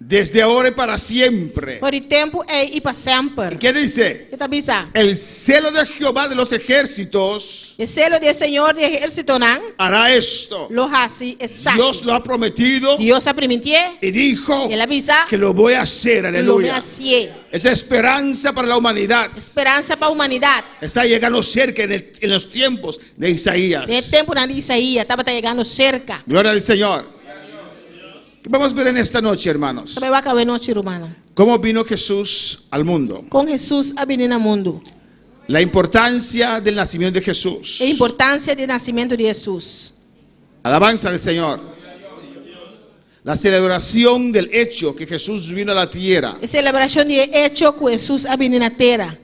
desde ahora y para siempre. por tempo e para sempre. ¿Qué dice? Você está pensando? El celo de Jehová de los ejércitos O selo do Senhor de exército não, hará esto. lo hace exacto. Dios lo ha prometido Deus a permitir, y dijo ele avisa, que lo voy a hacer. lo me Aleluya. hace. Esa esperanza para la humanidad Esperança para a humanidade. está llegando cerca en los tiempos de Isaías. De tempo na de Isaías, estava chegando cerca. Gloria al Señor. ¿Qué vamos a ver en esta noche, hermanos? Também vai acabar noite, irmão. ¿Cómo vino Jesús al mundo? Com Jesus a vir no mundo. La importancia del nacimiento de Jesús. A importância do nascimento de Jesus. Alabanza al Señor. La celebración del hecho que Jesús vino a la tierra. A celebração de hecho que Jesus a vir na terra.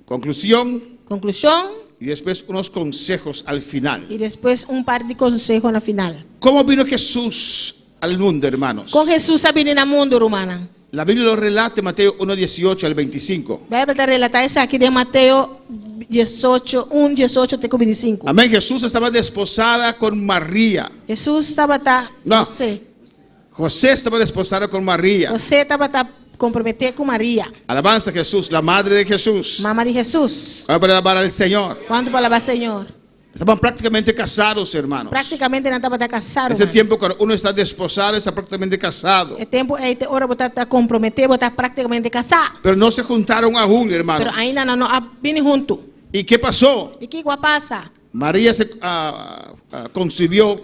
Conclusión Conclusão y después unos consejos al final. e depois par de conselho na final. ¿Cómo vino Jesús al mundo, hermanos? Com Jesus a vir no mundo, irmã. La Biblia lo relata en Mateo 1:18 al 25. A Bíblia está relatada isso aqui de Mateus 18, 18 até 25. Amén. Jesús estaba desposada con María. Jesus estava Não. você José estaba desposado con María. estava comprometido com Maria, Alabanza a Jesús, la madre de Jesús. mamá de Jesus. Ahora para alabar al Señor. Quando falava Senhor, Estaban prácticamente casados, hermanos. praticamente não estava casado. Ese tiempo cuando uno está desposado, está prácticamente casado. É tempo é hora botar está comprometido, botar praticamente casado. Pero no se juntaron aún, hermanos. Pero ainda não vêm junto. ¿Y qué pasó? E que passa? María se concibió,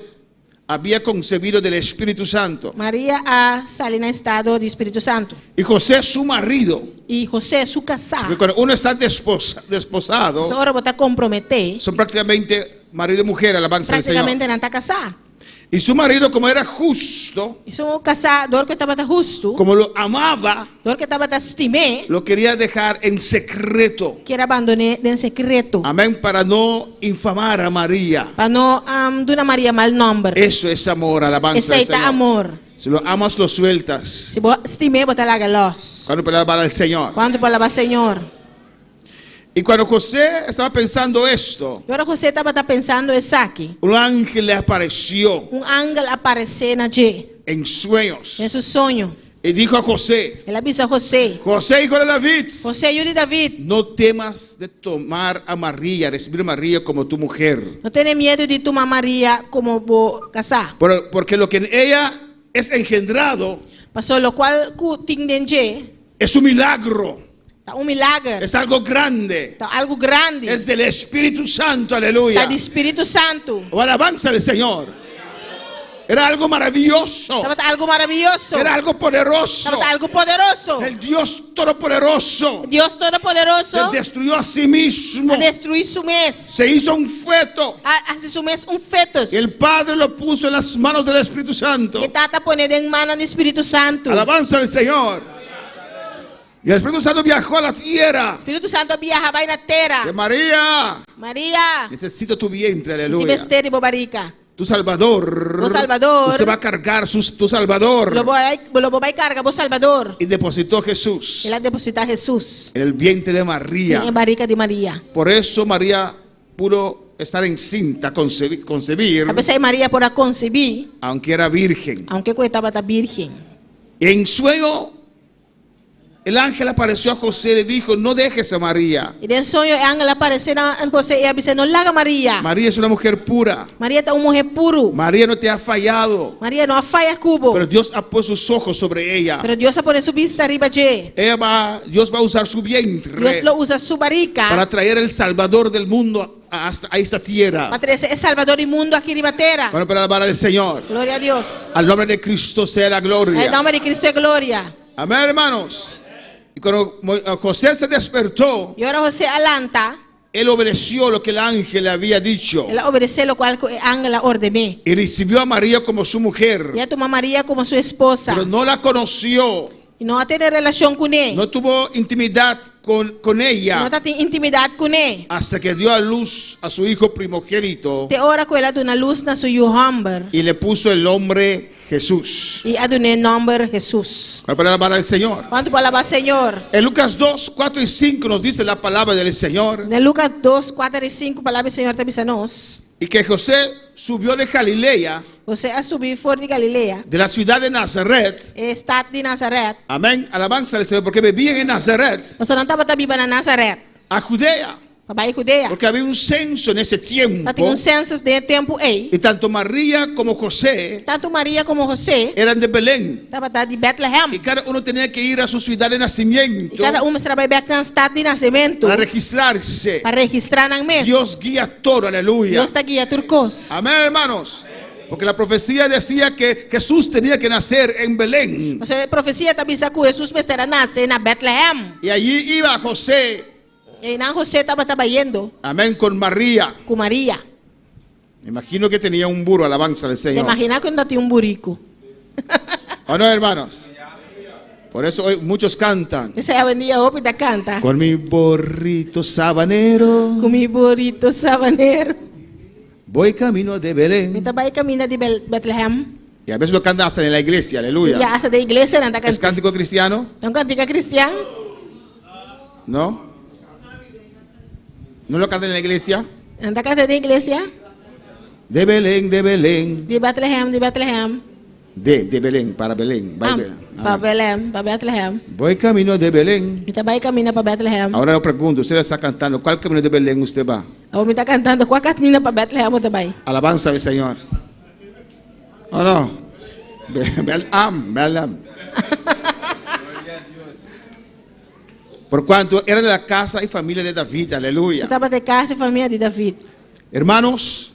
había concebido del Espíritu Santo. Maria a salido no estado do Espírito Santo. Y José, su marido. E José, su Porque casado. cuando uno está desposado, Essa hora botar comprometer, son prácticamente marido y mujer, alabanza al Señor. praticamente não está casado. Y su marido, como era justo, E seu caçador que estava justo, como lo amaba, dor que estava estimé, lo quería dejar en secreto. que era abandoné em secreto. Amén, para no infamar a María. Para não Dona Maria mal nombre. Eso es amor, alabanza Esse al aí está Señor. amor. Si lo amas, lo sueltas. Se você estimé, botar lá galos. Cuando para el Señor. Quando para lavar Senhor. Y cuando José estaba pensando esto, E agora você estava pensando isso aqui. un ángel le apareció Ángel apareceu na G. en sueños Em seu sonho. y dijo a José: Ele avisa a José. José, hijo de David, José, filho de David, no temas de tomar a María, recibir a María como tu mujer, não tenha medo de tomar Maria como vou casar. porque lo que en ella es engendrado Passou lo qual tem G. es un milagro, Tá milagre. es algo grande, Tá algo grande. es del Espíritu Santo, Tá aleluya. do Espírito Santo. O alabanza del Señor. Era algo maravilloso, Estava algo maravilhoso. era algo poderoso. Estava algo poderoso. El Dios Todopoderoso Deus se Todo-Poderoso destruyó a sí mismo, a destruir su mês. se hizo un feto A su mês fetus. y el Padre lo puso en las manos del Espíritu Santo. Que está poniendo en manos del Espíritu Santo. El Alabanza del Señor. Y el Espíritu Santo viajó a la tierra. Espíritu Santo viajaba en la tierra. De María, María, necesito tu vientre, te aleluya. vestir y bobarica. Tu Salvador. Tu Salvador. Usted va a cargar tu Salvador. Lo voy a cargar, vos Salvador. Y depositó Jesús Él ha depositado a Jesús en el vientre de María. en barriga de María. Por eso María pudo estar encinta, concebir, A veces María por concebir, aunque era virgen. aunque estaba virgen. En sueño, el ángel apareció a José y le dijo: no dejes a María. Y en sueño el ángel apareció a José y dice: no la haga María. María es una mujer pura. María es una mujer puro. María no te ha fallado. María no falla cubo. Pero Dios ha puesto sus ojos sobre ella. Pero Dios ha pone su vista arriba allí. Dios va a usar su vientre Dios lo usa su barriga para traer el Salvador del mundo a esta tierra. para traer el Salvador del mundo aquí arriba tierra. Bueno, para alabar al Señor. Gloria a Dios. Al nombre de Cristo sea la En gloria. el nombre de Cristo es gloria. Amén, hermanos. Y cuando José se despertó, Y ahora José alanta. él obedeció lo que el ángel le había dicho Él obedeció lo cual el ángel ordené. y recibió a María como su mujer, Ella tomó a María como su esposa. pero no la conoció, Y no tiene relación con él. no tuvo intimidad con No ella tiene intimidad con él. hasta que dio a luz a su hijo primogénito Te ora con él de una luz na su hombre. y le puso el nombre Jesús. Y ha el nombre Jesús. Para alabar al Señor. ¿Cuánto palabra Señor? En Lucas 2, 4 y 5 nos dice la palabra del Señor. En Lucas 2, 4 y 5, palabra del Señor te avisa nos. Y que José subió de Galilea, José ha subido fuera de Galilea. de la ciudad de Nazaret. Estado de Nazaret. Amén. Alabanza al Señor, porque vivían en Nazaret, Nosotros no estamos viviendo en Nazaret. a Judea. Papá y Judea. Porque había un censo en ese tiempo. Tiene un censo de tiempo ahí. Y tanto María como José Tanto María como José eran de Belén. estaba de Bethlehem. Y cada uno tenía que ir a su ciudad de nacimiento Y cada uno trabaja en estado de nacimiento para registrarse. para registrar en mes. Dios guía todo, aleluya. Dios está guía turcos. Amén, hermanos. Porque la profecía decía que Jesús tenía que nacer en Belén. O sea, la profecía también dice que Jesús estará nacer en Bethlehem. Y allí iba José, Y José estaba yendo amén, con María. con María. Me imagino que tenía un burro, alabanza del ¿Te Señor. imaginas que no tiene un burico? ¿O no, hermanos? Por eso hoy muchos cantan. Esa vendía ópita canta. Con mi burrito sabanero Con mi burrito sabanero. voy camino de Mi Belén. trabajo camina de Bethlehem. Y a veces lo cantan hasta en la iglesia, Y aleluya. ya hace de iglesia anda ¿Es cantando. cántico cristiano? ¿Es un cántico cristiano? ¿No? ¿No lo cantan en la iglesia? Anda cantando de iglesia. De Belén, de Belén. De Bethlehem, de Bethlehem. De Belén, para Belén. Va Belén. Para Belém, para Bethlehem. Voy camino de Belén. Mi trabajo camina para Bethlehem. Ahora lo pregunto, usted está cantando, ¿cuál camino de Belén usted va? Ahora me está cantando. ¿Cuál camina para Bethlehem o trabajo? Alabanza al Señor. ¿O no? Belam. Por cuanto era de la casa y familia de David, Você aleluya. estava de casa e família de David. Hermanos,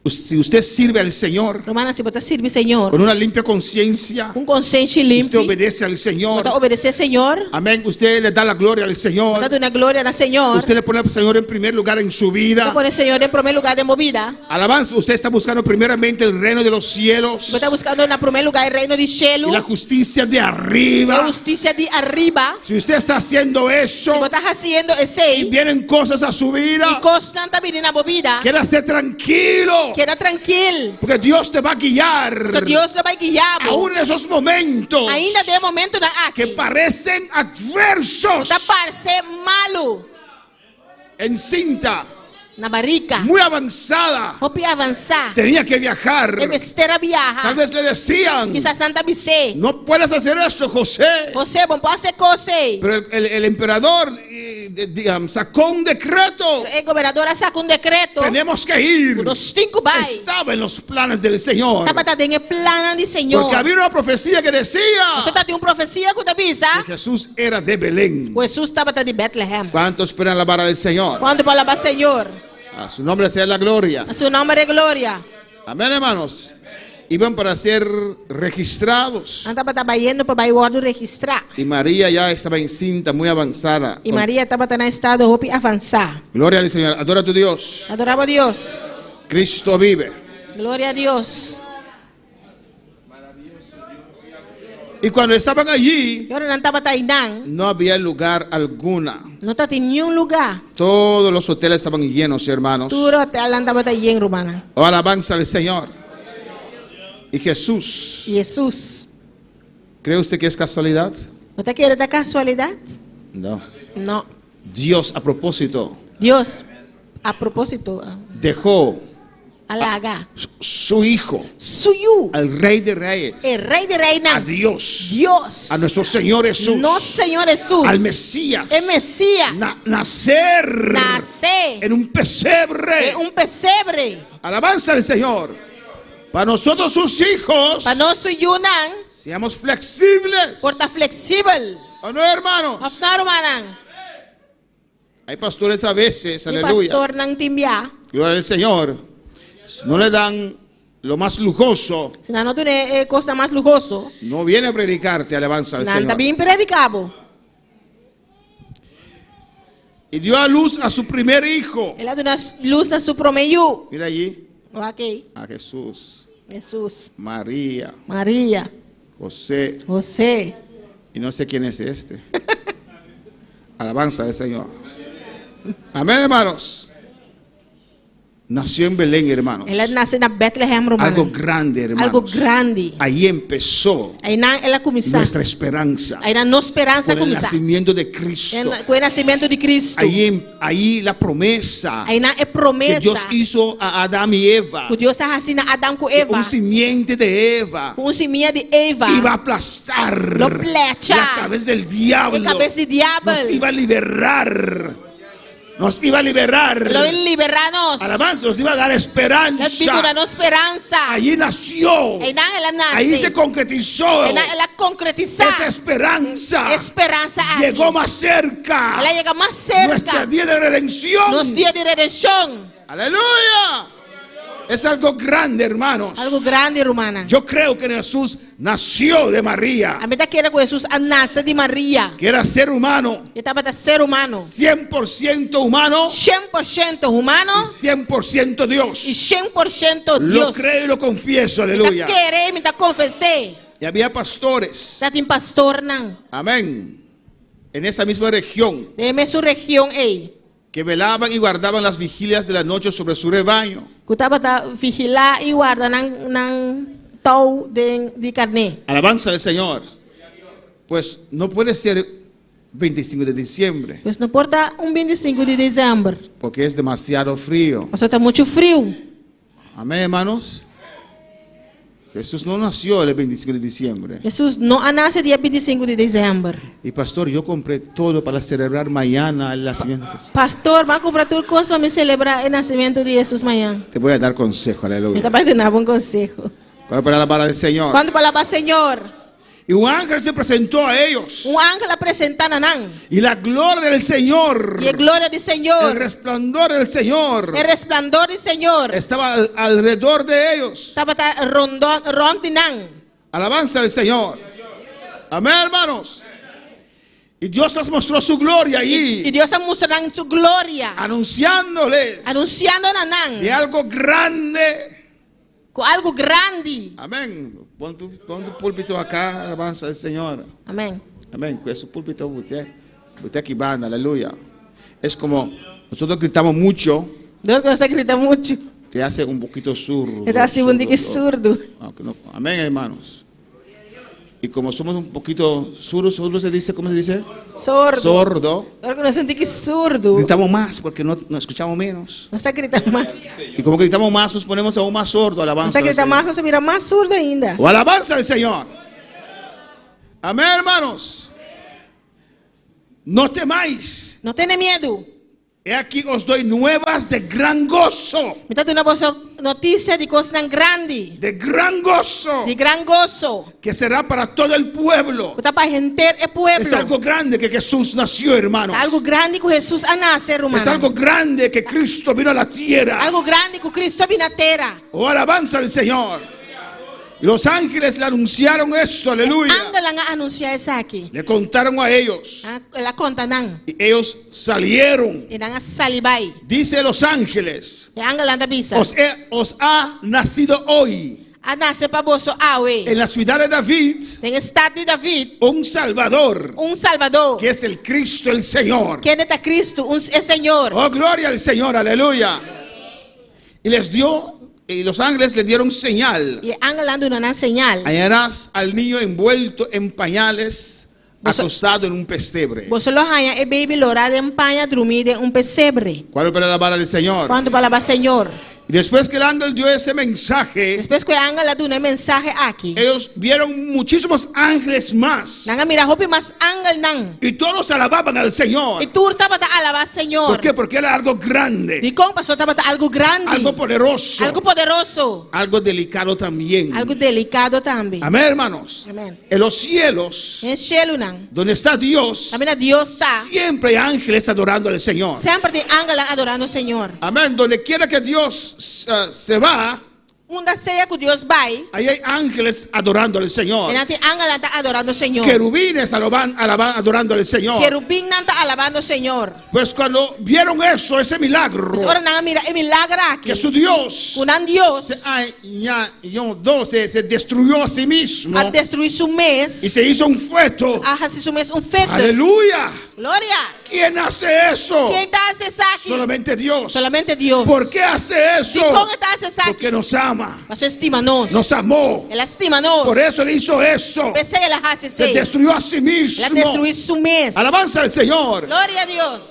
Si usted sirve al Señor Romana, se você serve Senhor con una limpia conciencia, com consciência usted limpa, obedece al Señor. você obedecer Senhor, Amén. Usted le da la gloria al Señor. você dá uma glória na Senhor, Usted le pone al Señor en primer lugar en su você vida. põe o Senhor em primeiro lugar de movida. Alabanza. Usted está buscando primeramente el reino de los cielos Você está buscando na primeiro lugar o reino de y cielo, la justicia de a arriba. justiça de arriba. Si usted está haciendo eso Se você está fazendo y esse vienen cosas a su vida, e constante vindo na movida, quédate tranquilo, queda tranquilo, porque Dios te va a guiar. porque Deus não vai guiar. Aún en esos momentos Ainda tem momento na que aqui, parecen adversos, está parecendo malo encinta, na barriga, muy avanzada, hopi avançar, tenía que viajar. e besteira Tal viaja, vez le decían, quizás tanta bise. no puedes hacer esto, José. Você não pode fazer coisa. Pero el emperador sacó un decreto. O governador sacou decreto. Tenemos que ir. Os 5 vai. Estaba en los planes del Señor. Estava tendo o plano de Senhor. Porque había una profecía que decía Você está tendo uma profecia que te avisa. que Jesús era de Belén. Jesus estava de Bethlehem. ¿Cuántos esperan alabar al Señor? Quando falava Senhor, A su nombre sea la gloria. a seu nome é glória. Amén, hermanos. Iban para ser registrados. Estava trabalhando para o órgão registrar. Y María ya estaba encinta, muy avanzada. E Maria estava no estado de avançar. Gloria al Señor. Adora a tu Dios. Adorava a Deus. Cristo vive. Glória a Deus. Y cuando estaban allí, E ora não estava tainang. no había lugar alguna. Não está em nenhum lugar. Todos los hoteles estaban llenos, hermanos. Tudo até lá estava em Romana. Oh, alabanza al Señor. Y Jesús, Jesus. ¿cree usted que es casualidad? Você quer da casualidade? No. Não. Dios, a propósito, Deus, a propósito, dejó alaga. su Hijo, Suyu, al Rey de Reyes, el Rey de a Reina. Dios, Dios. a nuestro Señor Jesús, Nosso Senhor Jesus. al Mesías, El Mesías. nacer Nascer en un pesebre. en pesebre. Alabanza al Señor. Para nosotros sus hijos, Para nós Yunan, seamos flexibles. porta flexível. ¿O no, hermanos? Afnar manan. Hay pastores a veces, E aleluya, pastor nang timbia. gloria al Señor, no le dan lo más lujoso, Se não tem coisa mais lujoso, no viene a predicarte, alabanza al não Señor. está bem predicado. Y dio a luz a su primer hijo. Ela deu luz na seu promeio. Mira allí Ok. a Jesús, Jesus, María, Maria, José, você. y no sé quién es este. Alabanza al Señor. Amén, hermanos. Nació en Belén, hermanos. Ela nasceu na Bethlehem, Romana. Algo grande, hermanos. Algo grande. Ahí empezó Aí ela começou. nuestra esperanza. Aí na nossa esperança Por el começar. nacimiento de Cristo. Com o nascimento de Cristo. Ahí la promesa Aí na que promessa. Dios hizo a Adán y Eva. Que Deus está assim na Adão com Que Eva. un simiente de Eva Com semente de Eva. iba a aplastar Lo plecha. la cabeza del diablo. E cabeça de diabo. Nos iba a liberar. Nos iba a liberar. Lo liberarnos. Alabanza, nos iba a dar Nós esperanza. vivimos esperança. Allí nació. Aí na ela nasce. Ahí se concretizó. Aí na ela concretizar. Esa esperanza Esperança aqui. llegó más cerca. Ela chega mais Nuestra cerca. día de redención. Nos dias de redenção. Aleluya. Es algo grande, hermanos. Algo grande, Romana. Yo creo que Jesús nació de María, A meta queira com Jesus a nascer de Maria. que era ser humano, Ele estava a ser humano. 100% humano 100% humano y 100% e Dios. 100% Lo Deus. creo y lo confieso, Está aleluya. querer, me está confessar. Y había pastores, Está tem pastor não. amén, en esa misma región Deme sua região aí. que velaban y guardaban las vigilias de la noche sobre su rebaño. Que estava a vigilar e guardar nang tau de carne. Alabanza del Señor. Pues no puede ser 25 de diciembre Pois não importa 25 de dezembro. porque es demasiado frío. Mas está muito frio. Amén, hermanos. Jesús no nació el 25 de diciembre. Jesus não nasce dia 25 de dezembro. Y pastor, yo compré todo para celebrar mañana el nacimiento de Jesús. Pastor, vai comprar tudo coisa para me celebrar o nascimento de Jesus amanhã. Te voy a dar consejo, Me aleluya. está para dar um conselho. Para alabar al Señor. Quando palavra Senhor, Y un ángel se presentó a ellos. ángel apresenta nanang. Y la gloria del Señor, Y a glória do el Senhor, resplandor del Señor, el resplandor do Senhor, estaba alrededor de ellos. estava rondando nang. Alabanza del Señor. Amén, hermanos. Y Dios les mostró su gloria E allí, Deus mostrando sua glória, anunciándoles anunciando nanang, de algo grande. com algo grande. Amén. Pon tu púlpito acá, alabanza del Señor. Amém. Amén. Con ese púlpito, usted aquí van, aleluya. Es como nosotros gritamos mucho, Deus não grita muito. te hace un poquito surdo. Ele assim um dique surdo. Aunque no- amén, hermanos. Y como somos un poquito surdos, se dice, ¿cómo se dice? Sordo. Sordo. Agora nós somos surdo. Gritamos más porque no escuchamos menos. Nós está gritando mais. Y como gritamos más, nos ponemos aún más sordos. Nós Alabanza está del gritando Señor. mais, você vira mais surdo ainda. O alabanza del Señor. Amén, hermanos. No temáis. Não tenha medo. He aquí os doy nuevas de gran gozo. Me está dando uma notícia de coisa tão grande. De gran gozo. De gran gozo. Que será para todo el pueblo. Está para gente el pueblo. Es algo grande que Jesús nació, hermanos. Algo grande que Jesus a nascer, Es humano. algo grande que Cristo vino a la tierra. Algo grande que Cristo vino a terra. Oh, alabanza al Señor. Y los ángeles le anunciaron esto, aleluya. Ángel nga anuncia isso aqui. Le contaron a ellos. Ela conta nang. Y ellos salieron. E nang salibay. Dice los ángeles, E ángel anda bisa. os ha nacido hoy A nascer para bolso awe. en la ciudad de David Tem estado de David. un Salvador, Salvador. que es el Cristo el Señor. Que está Cristo, é Senhor. Oh, gloria al Señor, aleluya. Y les dio, y los ángeles le dieron señal. E ángel anda una señal. Hallarás al niño envuelto en pañales, acostado en un pesebre. Você lo haya e baby lorado em panha dormida em pesebre. ¿Cuál para alabar al Señor? Quando para Senhor. Y después que el ángel dio ese mensaje, Depois que o ángel dá um mensagem aqui. ellos vieron muchísimos ángeles más. Nanga mira hopi mas ángel nang. Y todos alababan al Señor. E tu estava a alabar Senhor. ¿Por qué? Porque era algo grande, E como pastor estava algo grande. algo poderoso, Algo poderoso. algo delicado también. Algo delicado também. Amén, hermanos. Amén. En los cielos, Em cielo nang. donde está Dios, Também Deus está. siempre hay ángeles adorando al Señor. Sempre tem ángel adorando o Senhor. Amén. Donde quiera que Dios se va, Onde seja que Deus vai, ahí hay ángeles adorando al Señor. e não tem ángel está adorando o Senhor. Querubines adorando al Señor. Querubim não está alabando o Senhor. Pues cuando vieron eso, ese milagro, Mas ora nanga mira e milagre aqui. que su Dios Kunan Deus se destruyó a sí mismo a destruir su mês. y se hizo un feto. A fazer su mês feto. Aleluya. Glória. ¿Quién hace eso? Quem está a acessar aqui? Solamente Dios. Solamente Deus. ¿Por qué hace eso? E como está a acessar aqui? Porque nos ama, Você estima nós. nos amó. Ela estima nós. Por eso él hizo eso. Pensei ela Se acessar. destruyó a sí mismo. Ela destruiu su mês. Alabanza al Señor. Glória a Deus.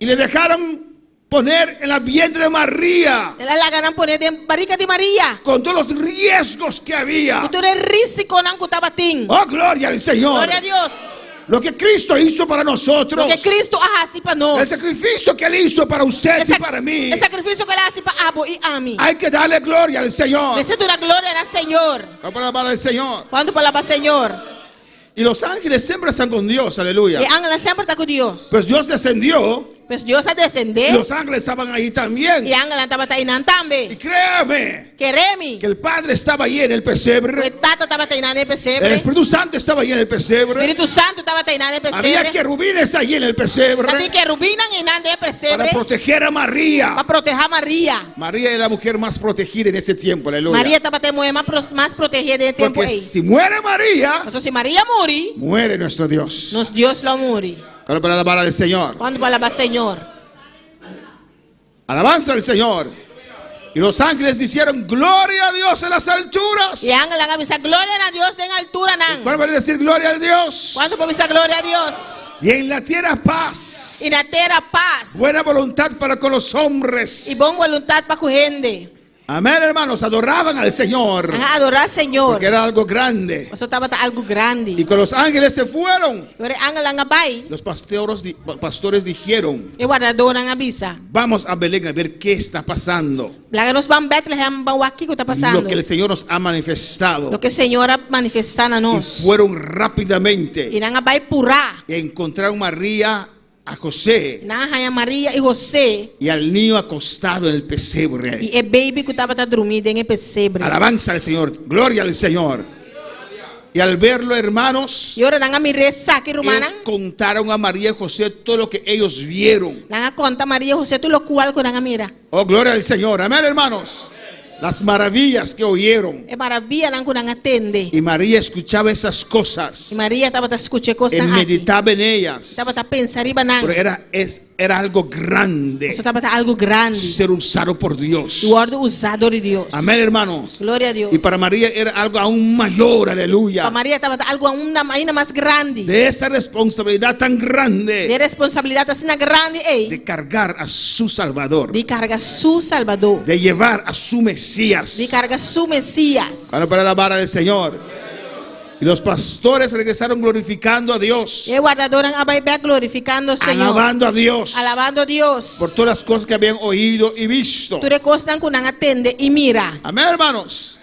Y le dejaron poner en la vientre de María, Ela lá ganam poner de barriga de Maria. con todos los riesgos que había. E tudo é risco não cutaba tim. Oh, gloria al Señor. Glória a Deus. Lo que Cristo hizo para nosotros, Porque Cristo hace para el nós. sacrificio que él hizo para usted y para mí, O sacrifício que ele hace para Abo e a mim. hay que darle gloria al Señor. Necesito una glória ao Senhor. Vamos a alabar al Señor. Quando palavra Senhor. Y los ángeles siempre están con Dios, aleluya. E ángel sempre está com Deus. Pues Dios descendió Pues Deus a y descender. los ángeles estaban ahí también. E ángel estava treinando Y também. créame Quereme. que el Padre estaba ahí en el O pesebre, Tata estava treinando em el pesebre. Espíritu Santo estaba ahí en el O pesebre, Espírito Santo estava treinando em había pesebre. querubines allí en el pesebre Tati querubina treinando em para pesebre. proteger a María. Para proteger a Maria. María es la mujer más protegida en ese tiempo, aleluya. Maria estava tendo mais protegida de tempo Porque aí. si muere María, Mas se Maria morre, muere nuestro Dios. nos Deus lo morre. Claro, para alabar al Señor. Quando palavra Senhor. Alabanza al Señor. Y los ángeles dijeron, gloria a Dios en las alturas. E ángel avisa glória a Deus em altura não. ¿Cuál va a decir gloria a Dios? Quando pode dizer glória a Deus? Y en la tierra paz. E na terra paz. Buena voluntad para con los hombres. E boa vontade para com gente. Amén, hermanos, adoraban al Señor. Ang adorar Senyor. Porque era algo grande. So tama ta algo grande. Y cuando los ángeles se fueron, Ore angel ang abay. los pastores dijeron, E guardador ang abisa. vamos a Belén a ver qué está pasando. Laga nos bang Bethlehem bang waki ko ta pasando. Lo que el Señor nos ha manifestado. Lo que Senyor ha manifestado na Y nos. fueron rápidamente Inang abay pura. y encontraron a María, a José Inang Maria y José. y al niño acostado en el pesebre. E baby ko taba ta dormido en pesebre. Alabanza al Señor, gloria al Señor. Y al verlo, hermanos, Y ora nang amire saki rumana. ellos contaron a María y José todo lo que ellos vieron. Nang conta Maria José tu lo cual ko nang amira. Oh, gloria al Señor. Amén, hermanos. Las maravillas que oyeron. E maravilla nang ko nang atende. Y María escuchaba esas cosas. E Maria taba ta escuche Y cosas aqui. meditaba en ellas. Taba ta pensar iba nang. Pero era algo grande Eso taba ta algo grande. ser usado por Dios. O ordo usado de Dios. Amén, hermanos. Glória a Deus. Y para María era algo aún mayor, aleluya. Para Maria tava algo ainda mais grande. De esa responsabilidad tan De grande responsabilidade assim grande de cargar a su Salvador, de carga su Salvador. de llevar a su Mesías. De carga su Messias. Para alabar al Señor. Y los pastores regresaron glorificando a Dios, E o guardador abai glorificando o Senhor. alabando a Dios Alabando a Deus. por todas las cosas que habían oído y visto. Tu recostan con atende e mira. Amén, hermanos.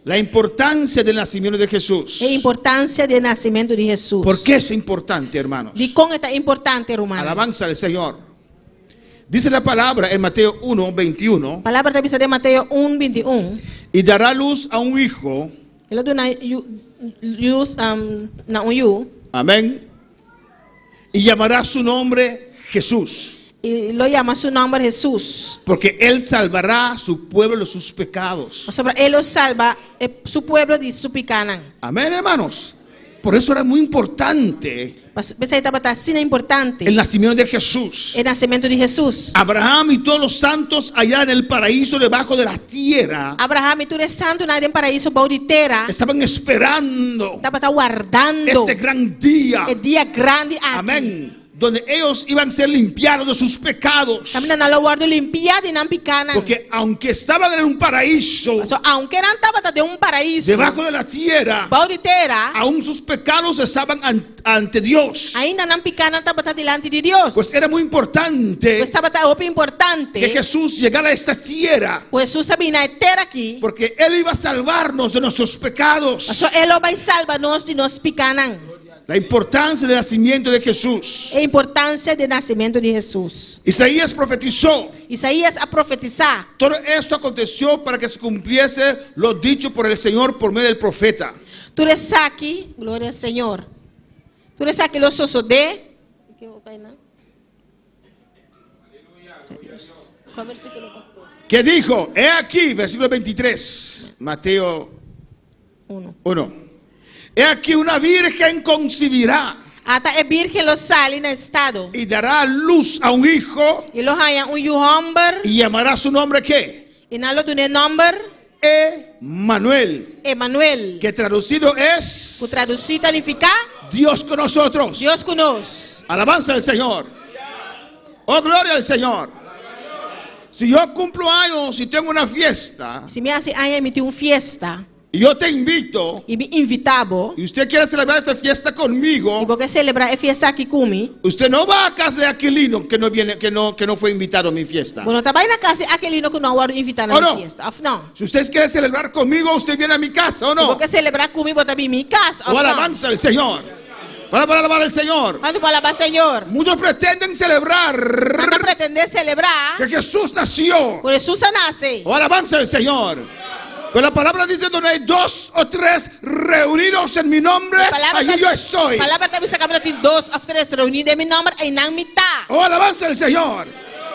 La importancia del nacimiento de Jesús. A importância do nascimento de Jesus. ¿Por qué es importante, hermanos? De como é importante, romano. Alabanza al Señor. Dice la palabra en Mateo 1:21. Palavra da Bíblia de Mateus 1:21. Y dará luz a un hijo. Ela do na yu. Amén. Y llamará su nombre Jesús. E lo chama seu nome Jesus. Porque él salvará a su pueblo de sus pecados. Sobre ele salva su pueblo de su picanan. Amén, hermanos. Por eso era muy importante Pensei que estava assim importante el nacimiento de Jesús. o nascimento de Jesus. Abraham y todos los santos allá en el paraíso debajo de la tierra Abraham e tudo santo na paraíso bauditeira estaban esperando estava guardando este gran día. o dia grande aqui. Amén. Donde ellos iban a ser limpiados de sus pecados. Também na guardo limpiado e não picanan. Porque aunque estaban en un paraíso So, aunque não estava de paraíso debajo de la tierra, bauditeira, aún sus pecados estaban ante Dios. ainda não picanan estava delante de Deus. Pues era muy importante Estava importante que Jesús llegara a esta tierra, pois Jesus estava na terra aqui. porque Él iba a salvarnos de nuestros pecados. So, ele vai salvar nós de nós picanan. La importancia del nacimiento de Jesús. A importância do nascimento de Jesus. Isaías profetizó. Isaías a profetizar. Todo esto aconteció para que se cumpliese lo dicho por el Señor por medio del profeta. Tu resaki, glória ao Senhor. Tu resaki lo sosode. Que dijo, he aquí, versículo 23, Mateo 1. He aquí una virgen concebirá Ata e virgem lo sali na estado. y dará a luz a un hijo E lo haya yuhomber. y llamará su nombre ¿qué? E nalo dune number. Emmanuel, Emmanuel. que traducido es O traduzido significa Dios con nosotros. Deus conosco. Alabanza al Señor. Oh, gloria al Señor. Si yo cumplo años y tengo una fiesta Se me hace año me tem fiesta y yo te invito e me invitabo y usted quiere celebrar esta fiesta e conmigo, porque celebrar a fiesta aqui comigo. usted no va a casa de Aquilino que no viene, que no fue invitado a mi fiesta. Bueno, trabalha na casa aquele que não vai invitar na Oh, no. fiesta. Of não. Si usted quiere celebrar conmigo, usted viene a mi casa, ¿o Se no? você celebrar comigo, também minha casa. O alabanza al Señor. Para alabar al Señor. Quando falar Senhor, Muchos pretenden celebrar anda pretender celebrar, que Jesús nació. por Jesus nasce. O alabanza al Señor. Pero la palabra dice donde hay 2 o 3 reunidos en mi nombre, allí yo estoy. Palavra também se cabra tem 2 ou 3 reunidos em meu nome e não me tá. O alabanza al Señor.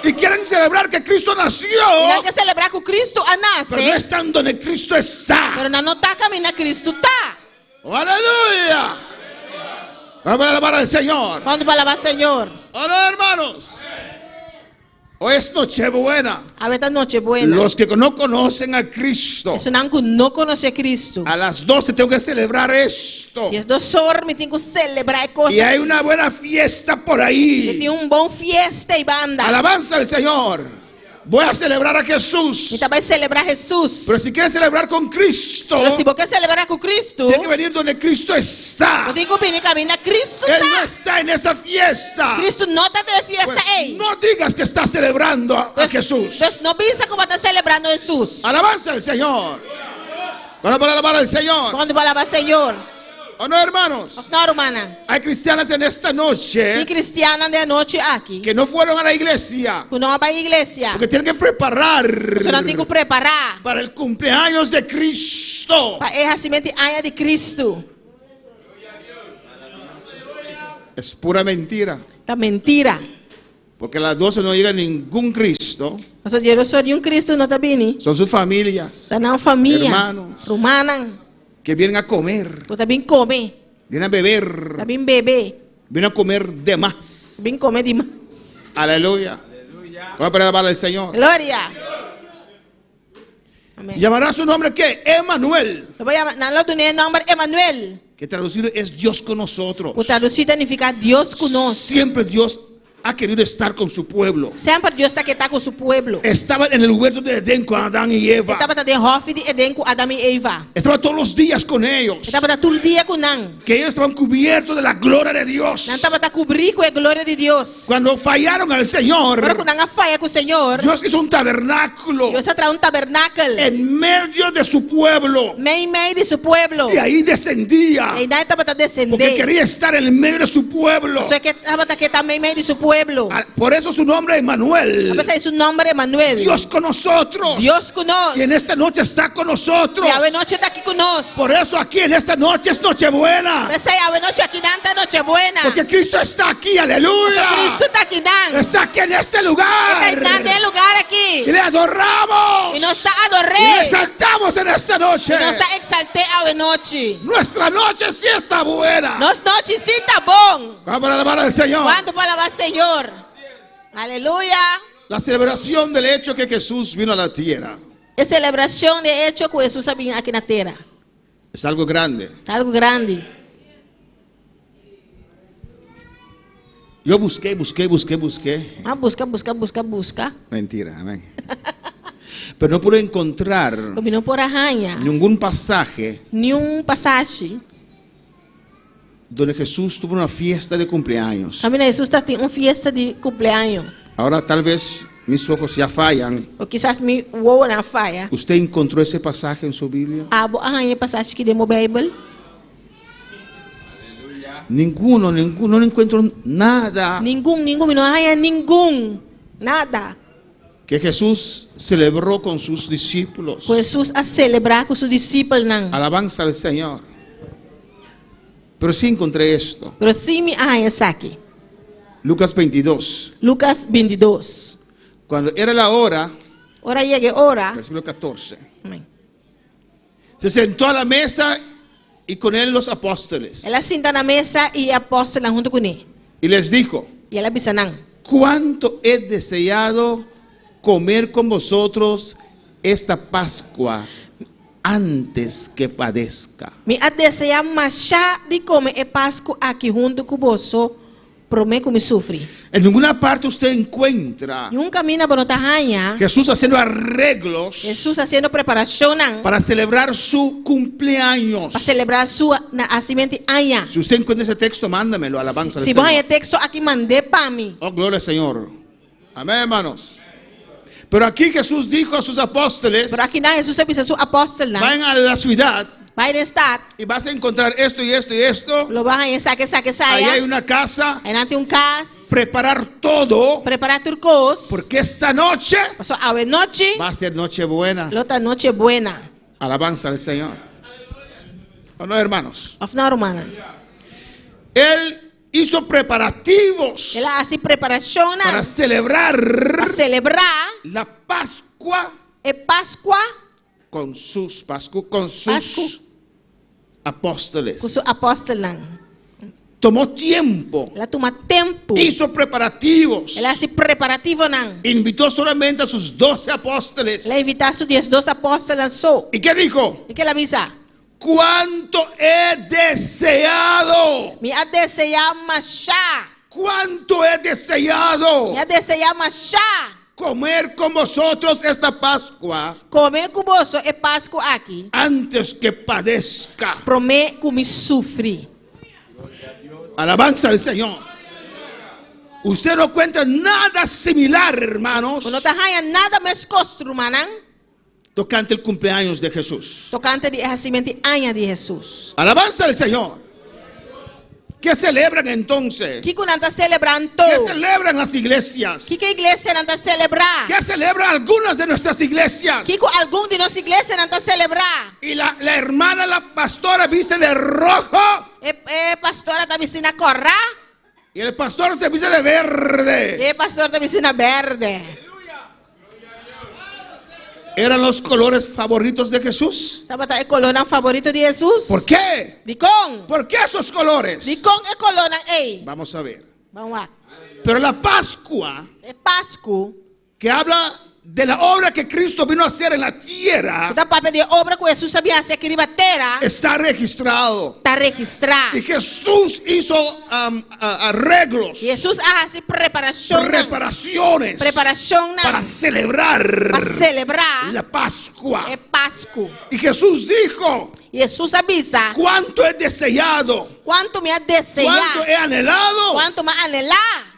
Y quieren celebrar que Cristo nació, Não quer celebrar que Cristo pero no nasce, están donde Cristo está. pero não tá caminhando Cristo tá. Oh, aleluya. Vamos a alabar al Señor. Quando palavra Senhor, Oh, no, hermanos. Hoy es Nochebuena. a ver noche buena. Los que no conocen a Cristo, Isso não conhece Cristo. a las 12 tengo que celebrar esto. E as 2 horas me tenho que celebrar coisas. Y hay una buena fiesta por E ahí. tem bom fiesta e banda. Alabanza al Señor. Voy a celebrar a Jesús. Então vai celebrar Jesus. Pero si quieres celebrar con Cristo, Pero se você celebrar com Cristo, tiene que venir donde Cristo está. você tem que vir caminhar Cristo Él no tá. está en esta fiesta. Cristo não está de fiesta Pues aí. no digas que estás celebrando a Jesús. Então não pensa como está celebrando Jesus. Alabanza al Señor. Vamos para alabar al Señor. Quando vai lavar Senhor. ¿O no, hermanos? Não, hermana. Hay cristianas en esta E noche cristiana de noite aqui. que no fueron a la iglesia Que não vai à igreja. porque tienen que preparar Você não tem que preparar para el cumpleaños de Cristo. para o nascimento de Cristo. Es pura mentira. Tá mentira. Porque a las 12 no llega ningún Cristo. Mas o dinheiro só de Cristo não está vindo. Son sus familias Está na família. Hermanos. Romana. que vienen a comer, Tu também come. vienen a beber, Também bebe. vienen a comer de más. Também come demais. Aleluya. Vamos a alabar al Señor. Glória. Amém. Llamará su nombre ¿qué? Emanuel, Eu vou chamar na do nome Emanuel. que traducido es Dios con nosotros. O traduzido significa Deus conosco. Siempre Dios ha querido estar con su pueblo. Sempre Deus está aqui tá com seu povo. Estaba en el huerto de Edén con Adán y Eva. Estava de Hof de Eden com Adão e Eva. Estaba todos los días con ellos. Estava todo dia com Nan. Que ellos estaban cubiertos de la gloria de Dios. Nan estava cobrir com a glória de Deus. Cuando fallaron al Señor, Agora que Nan falha com o Senhor, Dios hizo un tabernáculo Deus trajo tabernáculo en medio de su pueblo. meio de seu povo. Y ahí descendía. E daí estava Porque descender. quería estar en el medio de su pueblo. Só que estava aqui também meio de seu povo. Por eso su nombre es Emanuel. Esse é seu nome Emanuel. Dios con nosotros. Deus conosco. Y en esta noche está con nosotros. E a noite está aqui conosco. Por eso aquí en esta noche es Nochebuena. Essa é a noite aqui dentro noite buena. Porque Cristo está aquí, aleluya. Cristo está aqui dentro. Está aquí en este Está lugar. em lugar aqui. Y le adoramos. E nós está Y le adorando. exaltamos en esta noche. E nós está exaltando a noite. Nuestra noche sí está buena. Nossa noite sim tá bom. Vamos a alabar al Señor. Quando para alabar Senhor. Aleluia. La celebración del hecho que Jesús vino a la tierra É celebração de hecho que Jesus sabia aqui na terra. es algo grande. Algo grande. Yo busqué. Ah, busca. Mentira, amén. Pero no pude encontrar Combinou por arranha. ningún pasaje Nenhum passagem. donde Jesús tuvo una fiesta de cumpleaños. Caminho Jesus está tendo uma festa de cumpleaños. Ahora tal vez mis ojos ya fallan. Ou quizás me voa na faia. ¿Usted encontró ese pasaje en su Biblia? Abo arranha passagem que demo Bible. Ninguno, no encuentro nada Nenhum, não arranha nenhum. Nada. que Jesús celebró con sus discípulos. Jesus a celebrar com seus discípulos não. Alabanza al Señor. Pero sí encontré esto. Pero sim me arranha aqui. Lucas 22. Lucas 22. Cuando era la hora, Ora chegue ora. versículo 14, Amém. se sentó a la mesa y con él los apóstoles. Ela senta na mesa e apóstola junto com ele. Y les dijo, E ela bisa não. cuánto he deseado comer con vosotros esta Pascua antes que padezca. Me a desejar machar de comer e Páscoa aqui junto com você. Prometo me sofre. En ninguna parte usted encuentra E caminho para não arranha. Jesús haciendo arreglos Jesus fazendo preparação não. para celebrar su cumpleaños. Para celebrar sua nascimento anha. Si usted encuentra ese texto, mándamelo, alabanza al Se você Señor. texto aqui mandei para mim. Oh, gloria al Señor. Amén, hermanos. Pero aquí Jesús dijo a sus apóstoles, Pero aqui não Jesus avisa seu apóstolo não. vayan a la ciudad Vai estar. y vas a encontrar esto y esto y esto. Lo vai saque Ahí hay saia. una casa. Aí não tem cas. Preparar todo, Preparar turcos. porque esta noche Passou a noite. va a ser noche buena. Outra noite buena. Alabanza al Señor. ¿O no, hermanos? Of na romana. Él hizo preparativos Ela assim preparação para não. celebrar Para celebrar la Pascua e Páscoa con sus Pascu. apóstoles. com seu apóstolo não. Tomó tiempo, Ela toma tempo. hizo preparativos, Ela assim preparativo não. invitó solamente a sus 12 apóstoles. Ela invitar seus 12 apóstolos só. ¿Y qué dijo? E que ela avisa? ¿Cuánto he deseado? Me a desejar machar. ¿Cuánto he deseado Me a desejar machar. comer con vosotros esta Pascua Comer cuboso é Páscoa aqui. antes que padezca. Promê que sufre. Alabanza al Señor. Usted no encuentra nada similar, hermanos, Não tá ganhando nada mais costro, manang. tocante el cumpleaños de Jesús. Tocante de nascimento anha de Jesus. Alabanza al Señor. ¿Qué celebran entonces? Que não tá celebrando? ¿Qué celebran las iglesias? Que a igreja não tá celebrar? ¿Qué celebran algunas de nuestras iglesias? Que algum de nossa igreja não tá celebrar? Y la hermana, la pastora, viste de rojo Pastora tá vestindo corra? y el pastor se viste de verde. Pastor tá vestindo verde. ¿Eran los colores favoritos de Jesús? Tá botando colona favorito de Jesus? ¿Por qué? De com? ¿Por qué esos colores? De com é colona ei? Vamos a ver. Vamos lá. Pero la Pascua, É Páscoa. que habla de la obra que Cristo vino a hacer en la tierra, Tá papel de obra que Jesus sabia fazer aqui na terra. está registrado. Tá registrado. Y Jesús hizo arreglos, Jesus hace preparação. preparaciones Preparação para celebrar para celebrar. la Pascua. É Páscoa. Y Jesús dijo: Jesus avisa. cuánto he deseado, Quanto me ha cuánto desejado. he anhelado Quanto me anhelar.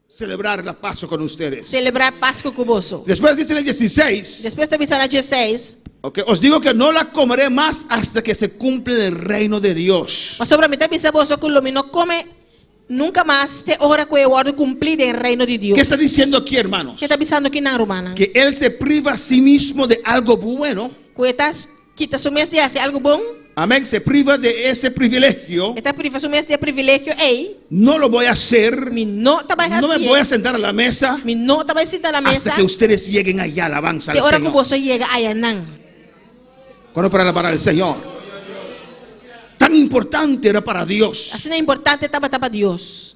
celebrar la Pascua con ustedes. Celebrar Páscoa com você. Después dice en el 16, Depois está avisando a 16. okay, os digo que no la comeré más hasta que se cumple el reino de Dios. Mas sobre mim está avisando você que o não come nunca mais te hora que eu ordem cumprir o reino de Deus. ¿Qué está diciendo aquí, hermanos? Que está avisando aqui na romana? Que Él se priva a sí mismo de algo bueno. Que está quita su mês de fazer algo bom. Amén, se priva de ese privilegio. Está priva su mês de privilégio. Ei, No lo voy a hacer. me não tá mais No me voy a sentar a la mesa me não tá mais sentar na mesa. hasta que ustedes lleguen allá. Alabanza Que al hora que Señor. você chega aí não. Cuando para alabar al Señor. Tan importante era para Dios. Assim é importante estava para Deus.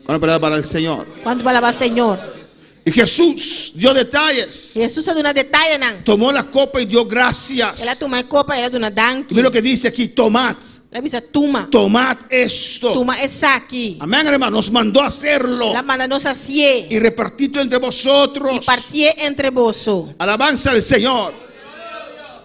Cuando para alabar al Señor. Quando para alabar Senhor. Y Jesús dio detalles. Jesus dá um detalhe não. Tomó la copa y dio gracias. Ela toma a copa, ela dá uma danque. Mira lo que dice aquí: tomad, Ela diz toma, tomad esto. toma essa aqui. Amén, hermano. Nos mandó a hacerlo Ela manda nos saciar y repartirlo entre e vosotros. partir entre vós. Alabanza al Señor.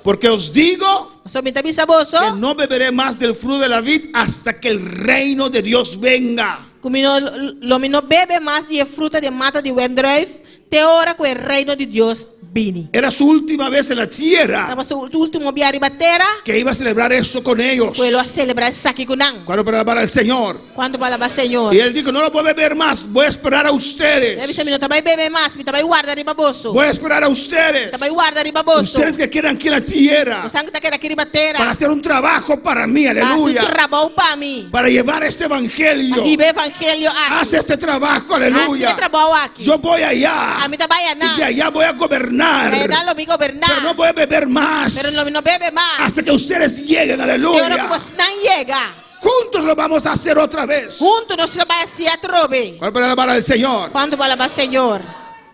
Porque os digo Somente avisa vós. que no beberé más del fruto de la vid hasta que el reino de Dios venga. Como não bebe mais de fruta de mata de wendruif, te hora que o reino de Deus vini. Era su última vez en la tierra Estava seu último dia de batera, que iba a celebrar eso con ellos. foi a celebrar esse aqui com não. Cuando para alabar al Señor. Quando para alabar Senhor. Y él dijo: no lo puedo beber más, voy a esperar a Ele ustedes. disse: "Me não vai beber mais, me vai guardar de baboso. Voy a esperar a ustedes. Vai guardar de baboso." Ustedes que quieran aquí en la tierra O sangue tá querendo aqui de batera. para hacer un trabajo para mí, aleluya. Trabalho para mim. Para llevar este evangelio. Viver evangelho Haz aqui. este trabajo, Assim aleluya. trabalho aqui. Yo voy allá A mim trabalha y de não. allá voy a gobernar. Vai dar me governar. Pero no voy a beber más Pero não bebe mais. hasta que ustedes lleguen, Que hora que aleluya. você não chega. Juntos lo vamos a hacer otra vez. Junto nós vai se atrobe. Para alabar al Señor. Quando para alabar Senhor.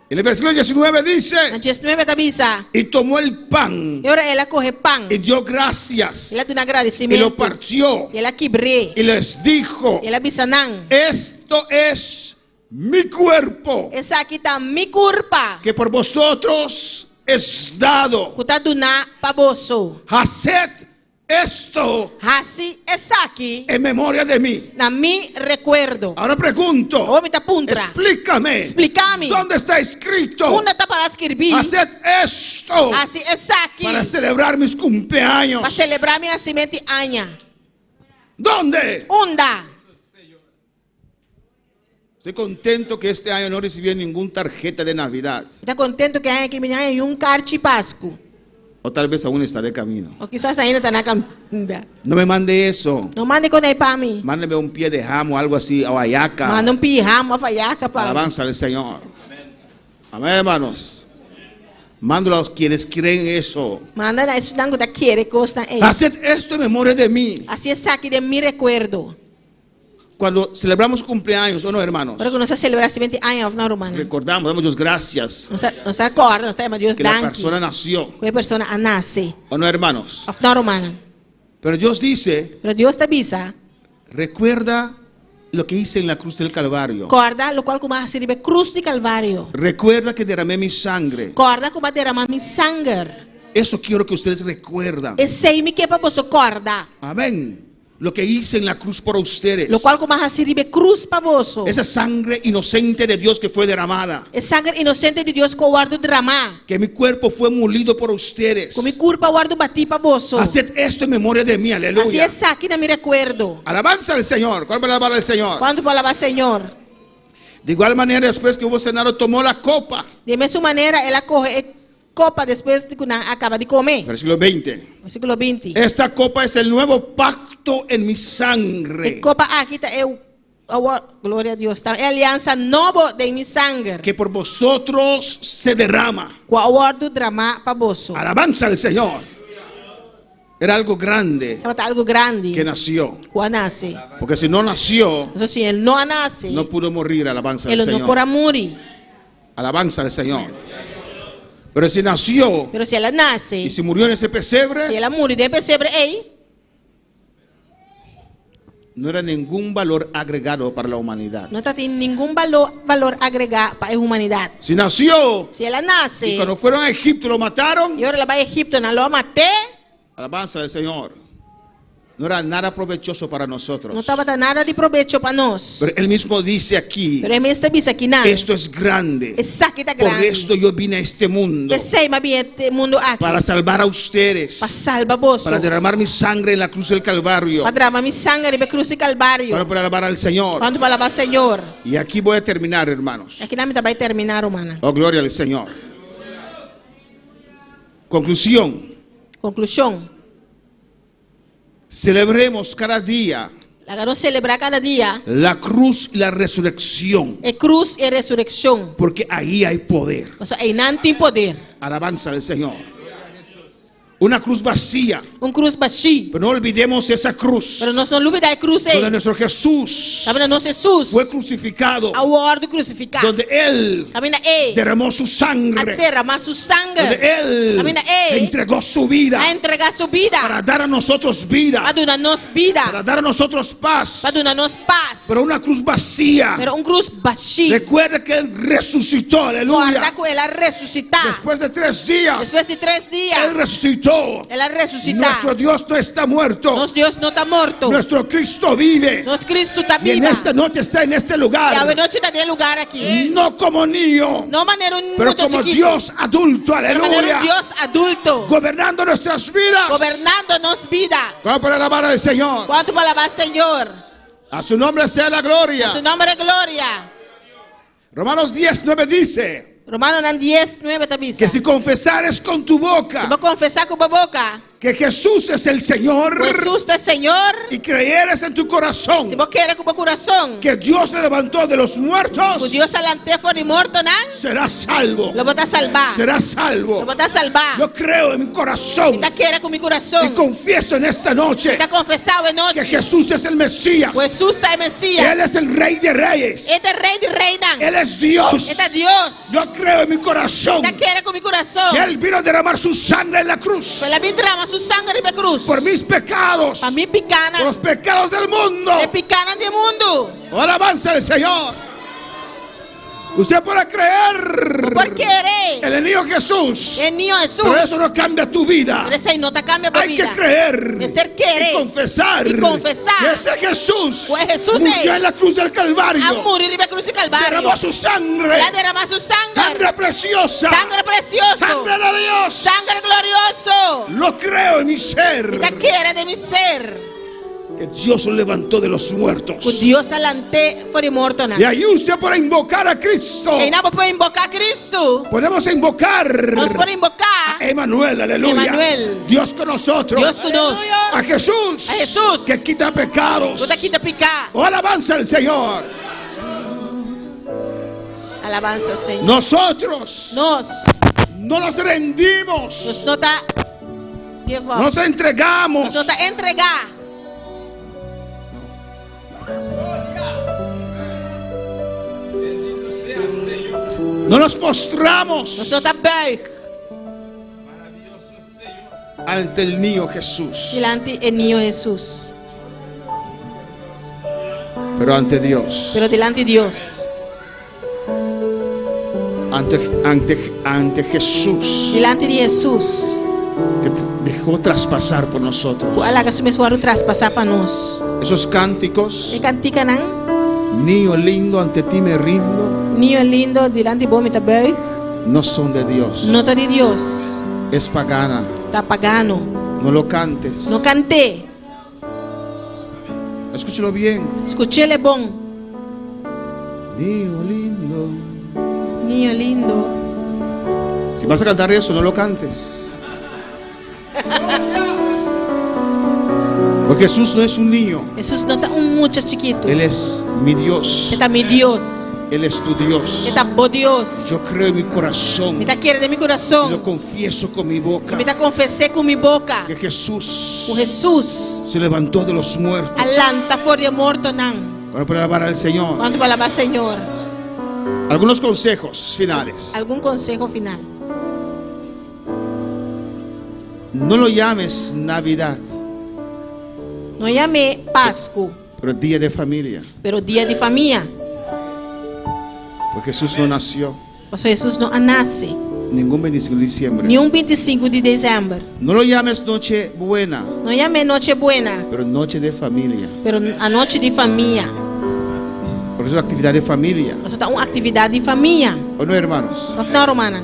En el versículo 19 dice: Na 19 te avisa. y tomó el pan E ora ela corre pão. y dio gracias Ela dá um y agradecimento. lo partió Ela quebrou. y les dijo: Ela avisa não. esto es mi cuerpo Essa aqui tá mi culpa. que por vosotros es dado. Que tá dando para bolso. Haced esto Assim, essa aqui. en memoria de mí. Na mi recuerdo. Ahora pregunto, Homem tá puntra. explícame, Explica-me. ¿dónde está escrito? Onde tá para escrever? Haced esto Assim, essa aqui. para celebrar mis cumpleaños. Para celebrar minha nascimento anha. ¿Dónde? Onda. Estoy contento que este año no recibí ninguna tarjeta de Navidad. Tá contento que aqui me ganha carte Páscoa. O tal vez aún está de camino. O quizás ainda tá na caminha. No me mande eso. Não mande com ele para mim. Mándeme un pie de jamo, algo así, o ayaca. Manda pirramo, uma faiaca para mim. Alabanza al Señor. Amén, hermanos. Mándalo a quienes creen eso. Manda na esse dango da querer costa aí. Haced esto en memoria de mí. Assim essa aqui de mi recuerdo. Cuando celebramos cumpleaños, ¿o no, hermanos? Para que nós celebrar nascimento anha na romana. Recordamos, damos Dios gracias Nós acorda, nós temos Deus que la danke. persona nació. Que a pessoa nasce. ¿O no, hermanos? Na romana. Pero Dios dice: Pero Deus te avisa. recuerda lo que hice en la cruz del Calvario. Corda, lo qual kuma siribe cruz di Calvario. Recuerda que derramé mi sangre. Corda kuma derramar mi sangue. Eso quiero que ustedes recuerdan. E sei mi que pa vosso corda. Amén. Lo que hice en la cruz por ustedes. Lo qual kuma siribe cruz pa vosso. Esa sangre inocente de Dios que fue derramada. E sangue inocente de Deus que eu guardo derramar. Que mi cuerpo fue molido por ustedes. Com mi curpa guardo bati pa vosso. Haced esto en memoria de mí. Assim Aleluya. é aqui na mi recuerdo. Alabanza al Señor. ¿Cuál va a alabar al Señor? Quando para alabar Senhor. De igual manera, después que hubo cenado, tomó la copa. De mesma maneira, ela corre copa depois de que acaba de comer. Versículo 20. Versículo 20. Esta copa es el nuevo pacto en mi sangre. E copa aqui tá glória a Deus, tá? É aliança nova de mi sangue. Que por vosotros se derrama. Qual guardo drama para vosso. Alabanza al Señor. Era algo grande É algo grande. que nació. Qual nasce. Porque si no nació, Isso sim, ele não nasce. no pudo morir. Alabanza al Ele não Señor. porá morir. Alabanza al Señor. Pero si nació Pero se ela nasce, y si murió en ese se pesebre, ela morre de pesebre, ei, no era ningún valor agregado para la humanidad. não tem nenhum valor agregado para a humanidade. Si nació Se ela y nasce, cuando fueron a Egipto lo mataron, e agora ela vai a Egipto, não lo matei, alabanza al Señor. No era nada provechoso para nosotros. não estava dando nada de proveito para nós. Pero él mismo dice aquí, Pero ele está dizendo aqui, não. esto es grande. Essa aqui está Por grande. esto yo vine a este mundo, Pensei, mas bem, este mundo aqui, para salvar a ustedes, para salvar vosso, para derramar mi sangre en la cruz del Calvario, para derramar mi sangue de cruz de Calvário, para poder alabar al Señor. quando para alabar Senhor. Y aquí voy a terminar, hermanos. Aqui na minha vai terminar, humana. Oh, gloria al Señor. Conclusión. Conclusão. Celebremos cada día Agora celebrar cada dia la cruz y la resurrección, é cruz e ressurreição. porque ahí hay poder. Ou seja, aí não tem poder. Alabanza al Señor. Una cruz vacía. Cruz vazio. Pero no olvidemos esa cruz Mas nós não olvidamos a cruz aí. donde nuestro Jesús Também nosso Jesus. fue crucificado, A ordem crucificado. donde Él Também é. derramó su A sangre, derramar seu sangue. donde Él Amén. entregó su vida A entregar sua vida. para dar a nosotros vida, Para dar-nos vida. para dar a nosotros paz. Para dar-nos paz. Pero una cruz vacía. Pero cruz vazio. Recuerda que Él resucitó, Guarda aleluya. com ela ressuscitar. Después de 3 días, Depois de 3 Él dias. resucitó. Ela ressuscitar. Nuestro Dios no está muerto. Nosso Deus não está morto. Nuestro Cristo vive. Nosso Cristo está Y en vivo. esta noche está en este E a lugar. noite está em lugar aqui. No como niño, Não maneira pero muito como chiquito. Dios adulto, Pero maneira aleluya. Deus adulto. Gobernando nuestras vidas. Governando nos vida. Vamos para alabar al Señor. Quanto para alabar Senhor. A su nombre sea la gloria. Seu nome é glória. Romanos 10:9 dice Romano 10:9 está que si confesares con tu Se boca vou confessar com a boca, que Jesús es el Señor Jesus é Senhor. y creyeres en tu corazón Se vou querer com o coração, que Dios le levantó de los muertos, que Deus alante fora de morto, não? serás salvo. Lo botar salvar. Serás Lo salvo. botar salvar. Yo creo en mi corazón Está querer com o y coração. confieso en esta noche Está confessado em que noite. Jesús es el Mesías. Jesus está em Messias. Él es el Rey de Reyes. Este é rei de reina. Él es Dios. Este é Deus. Yo creo en mi corazón Está querer com o coração. que Él vino a derramar su sangre en la cruz Pela minha drama, su sangue de cruz. por mis pecados, Para mim por picana. los pecados del mundo. É picana do mundo. Oh, alabanza al Señor. Usted puede creer Por querer. en el niño Jesús, É niño Jesus. pero eso no cambia tu vida. Pero esse aí não tá cambiando a Hay que vida. creer Es ter querer. y confesar Y confesar. que ese Jesús Pues Jesús murió es. en la cruz del A Calvario, morir e cruz de Calvário. derramó su sangre, Ela derramar su sangue. sangre preciosa, Sangue precioso. sangre de Dios. Sangue glorioso. Lo creo en mi ser, Está querer de mi ser. que Dios lo levantó de los muertos. O Deus alante fora de morto, não. Y ahí usted puede invocar a Cristo. E não pode invocar Cristo. Podemos invocar Nós podemos invocar a Emanuel, aleluya. Emanuel. Dios con nosotros. Deus conosco. A Jesús, A Jesús. que quita pecados. Toda quinta picar. Oh, alabanza al Señor. Alabanza, Senhor. Nosotros Nós no nos rendimos, não está give up. nos entregamos. Nós não está entregar. No nos postramos Nós não está buig. ante el niño Jesús. Dilante é niño Jesus. Pero ante Dios, pero delante de Dios, ante Jesús, delante de Jesús, que te dejó traspasar por nosotros. wala ka sumiswaro traspasar para nós. Esos cánticos, E cantica nang, niño lindo, ante ti me rindo, niño lindo, delante de vos me tabuig, no son de Dios. nota de Dios, Es pagana. tá pagano. No lo cantes. No cante, Escúchelo bien. escuchele bom, Niño lindo. niño lindo. Si vas a cantar eso, no lo cantes. Porque Jesús no es un niño. Jesus não tá mucho chiquito. Él es mi Dios. Ele tá mi Dios. Él es tu Dios. Ele tá bom Dios. Yo creo en mi corazón. Me tá querendo de mi Y lo coração. confieso con mi boca. Me tá confessei com mi boca. Que Jesús O Jesus, se levantó de los muertos. alanta fora de morto não. Para poder alabar al Señor. Quanto para alabar Senhor. Algunos consejos finales. Algum consejo final? No lo llames Navidad, Não chame Páscoa, pero día de familia. pero dia de família. Porque Jesús no nació Pastor Jesus não nasce. ningún 25 de diciembre. Nenhum 25 de dezembro. No lo llames Noche Buena, Não chame Noche Buena, pero Noche de Familia. pero a noite de família. Porque es una actividad de familia. Pastor tá uma atividade de família. ¿O no, hermanos? Afinal, Romana,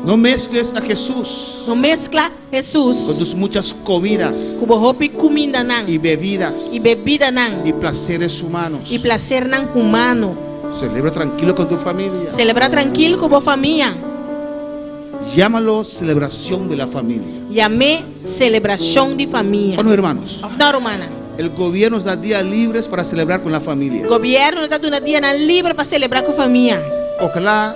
No mezcles a Jesús não mescla con Jesus tus muchas comidas com roupa e comida não. y bebidas E bebida não. y placeres humanos. E prazer não humano. Celebra tranquilo con tu familia. Celebrar tranquilo com a família. Llámalo celebración de la familia. Chame celebração de família. ¿O no, hermanos? Afinal, Romana, El gobierno nos da días libres para celebrar con la familia. o governo está dando dia livre para celebrar com a família. Ojalá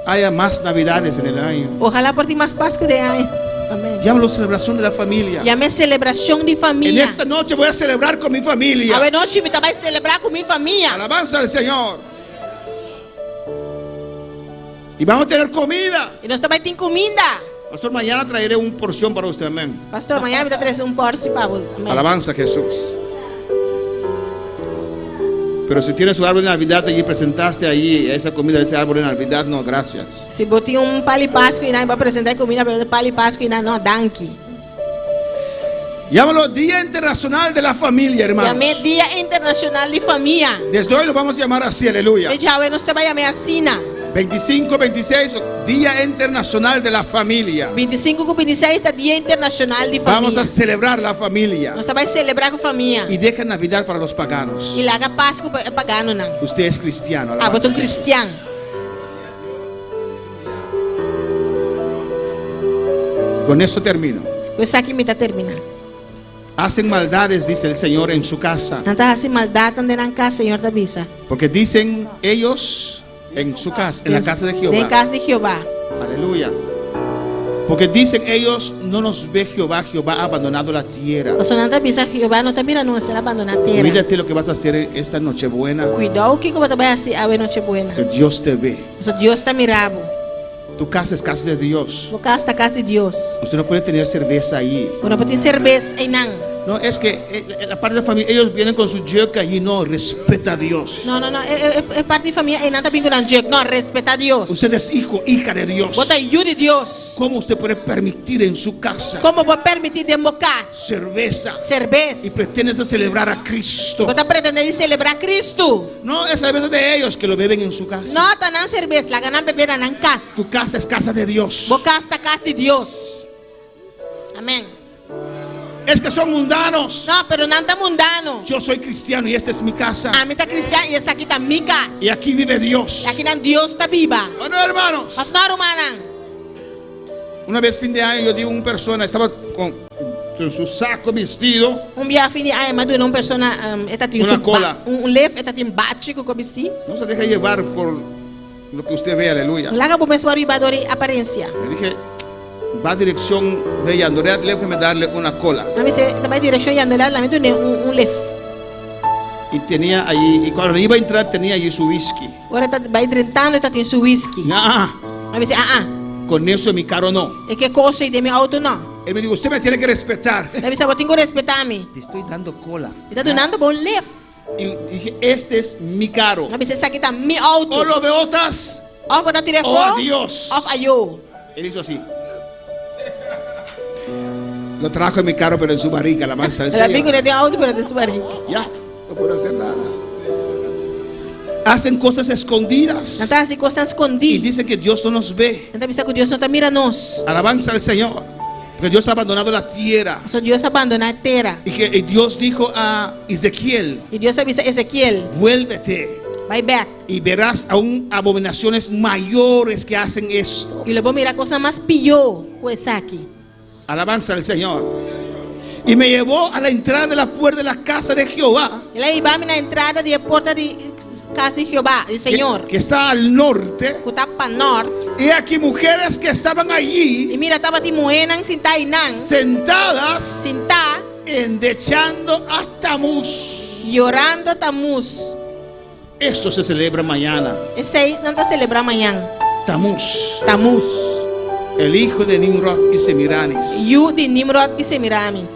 haya más navidades en el año. Ojalá por ti mais Páscoa de ano. Amém. Llámalo celebración de la familia. Chame celebração de En família. esta noche voy a celebrar con mi familia. A noite me também celebrar com minha família. Alabanza al Señor. Y vamos a tener comida. E nós também tem comida. Pastor, mañana traeré una porción para usted. Amén. Pastor, amanhã me dá trazer porce para você. Amém. Alabanza a Jesús. Pero si tienes su árbol de Navidad allí, presentaste allí esa comida de ese árbol de Navidad, no, gracias. Se botar palho Páscoa e não vai apresentar comida para palho Páscoa e não danke. Llámalo Día Internacional de la Familia, hermanos. Chame Dia Internacional de Família. Desde hoy lo vamos a llamar así, aleluya. E já nós também chamar assim. 25, 26, Día Internacional de la Familia. 25 com 26 está Dia Internacional de Vamos a Família. celebrar la familia. Nós também celebrar com família. Y deja Navidad para los paganos. E larga Páscoa para pagano não. Usted es cristiano. Ah, alabanza. botou cristiano. Con esto termino. Pois aqui me está terminando. Hacen maldades, dice el Señor, en su casa. Não está assim maldade não na casa, Senhor da Bisa. Porque dicen ellos en su casa, en la casa de De Jehová. casa de Jeová. Aleluya. Porque dicen ellos, no nos ve Jehová, Jehová ha abandonado la tierra. O Senhor da Bisa, Jeová não está mirando se abandonar a terra. Mírate lo que vas a hacer esta noche buena. Cuidado o que você vai fazer a noite buena. Que Dios te ve. O Deus está mirando. Tu casa es casa de Dios. O casa está casa de Deus. Usted no puede tener cerveza ahí. Não pode ter cerveja aí não. No, es que la parte de la familia, ellos vienen con su yoke allí. No, respeta a Dios. Não, é parte de família, e não está vindo com jeito. Não, respeita a Deus. Usted es hijo, hija de Dios. Bota ajuda de Deus. ¿Cómo usted puede permitir en su casa Como vou permitir dentro da casa? cerveza y Cerveja. pretendes celebrar a Cristo? Você pretende celebrar Cristo? No, es cerveza de ellos que lo beben en su casa. Não, está na cerveja, lá ganhando bebida na casa. Tu casa es casa de Dios. Vou casa está casa de Deus. Amém. Es que son mundanos. Não, pero não está mundano. Yo soy cristiano y esta es mi casa. A mim está cristiano e essa aqui está minha casa. Y aquí vive Dios. E aqui não Deus está viva. Bueno, hermanos, Afinal, humana. una vez fin de año yo di una persona, estaba con su saco vestido. Dia fim de ano, mas uma pessoa está tendo Uma cola. leve, está tendo bático com vestir. No se deja llevar por lo que usted ve, aleluya. Lá que vou pensar em aparência. Le dije, va a dirección de ella, Andrea, déjeme darle una cola. A mim se também direção e andar lá, me deu leve. Y tenía allí, y cuando iba a entrar tenía allí su whisky. Agora está vai tentando, está tendo seu whisky. Ah, A mim se con eso en mi carro no. é que coisa de meu auto não. Él me dijo, usted me tiene que respetar. A mim se eu tenho que respeitar-me. Te estoy dando cola. Está dando bom leve. Y dije, este es mi carro. Sabi sa kita, mi O auto. lo de otras, Off pa telefon. oh Dios. Off ayo. Él hizo así. Lo trajo en mi carro, pero en su barriga, la mansa del Sabi ko Señor. na yung auto pero sa bari. Ya, no puedo hacer nada. Hacen cosas escondidas. Nanta si Costa Y escondi. dice que Dios no nos ve. Nanta bisa ko Dios no tamira nos. Alabanza al Señor. Porque Dios ha abandonado la tierra. So Dios abandona a terra. Y que Dios dijo a Ezequiel, Y Dios sabi sa Ezequiel, vuélvete bye back. y verás aún abominaciones mayores que hacen esto. Y luego mira cosa más pillo pues aquí. Alabanza al Señor. Y me llevó a la entrada de la puerta de la casa de Jehová, Y la iba na entrada de porta de casa de Jehová, el Señor. que está al norte. Kutapa north. Y aquí mujeres que estaban Y allí mira taba ti muenang sinta inang. sentadas Sinta endechando a Tamuz. llorando tamus. Esto se celebra mañana. Esse aí não está celebrando amanhã. Tamuz, Tamus. el hijo de Nimrod y Semiramis. Yu de Nimrod e Semiramis.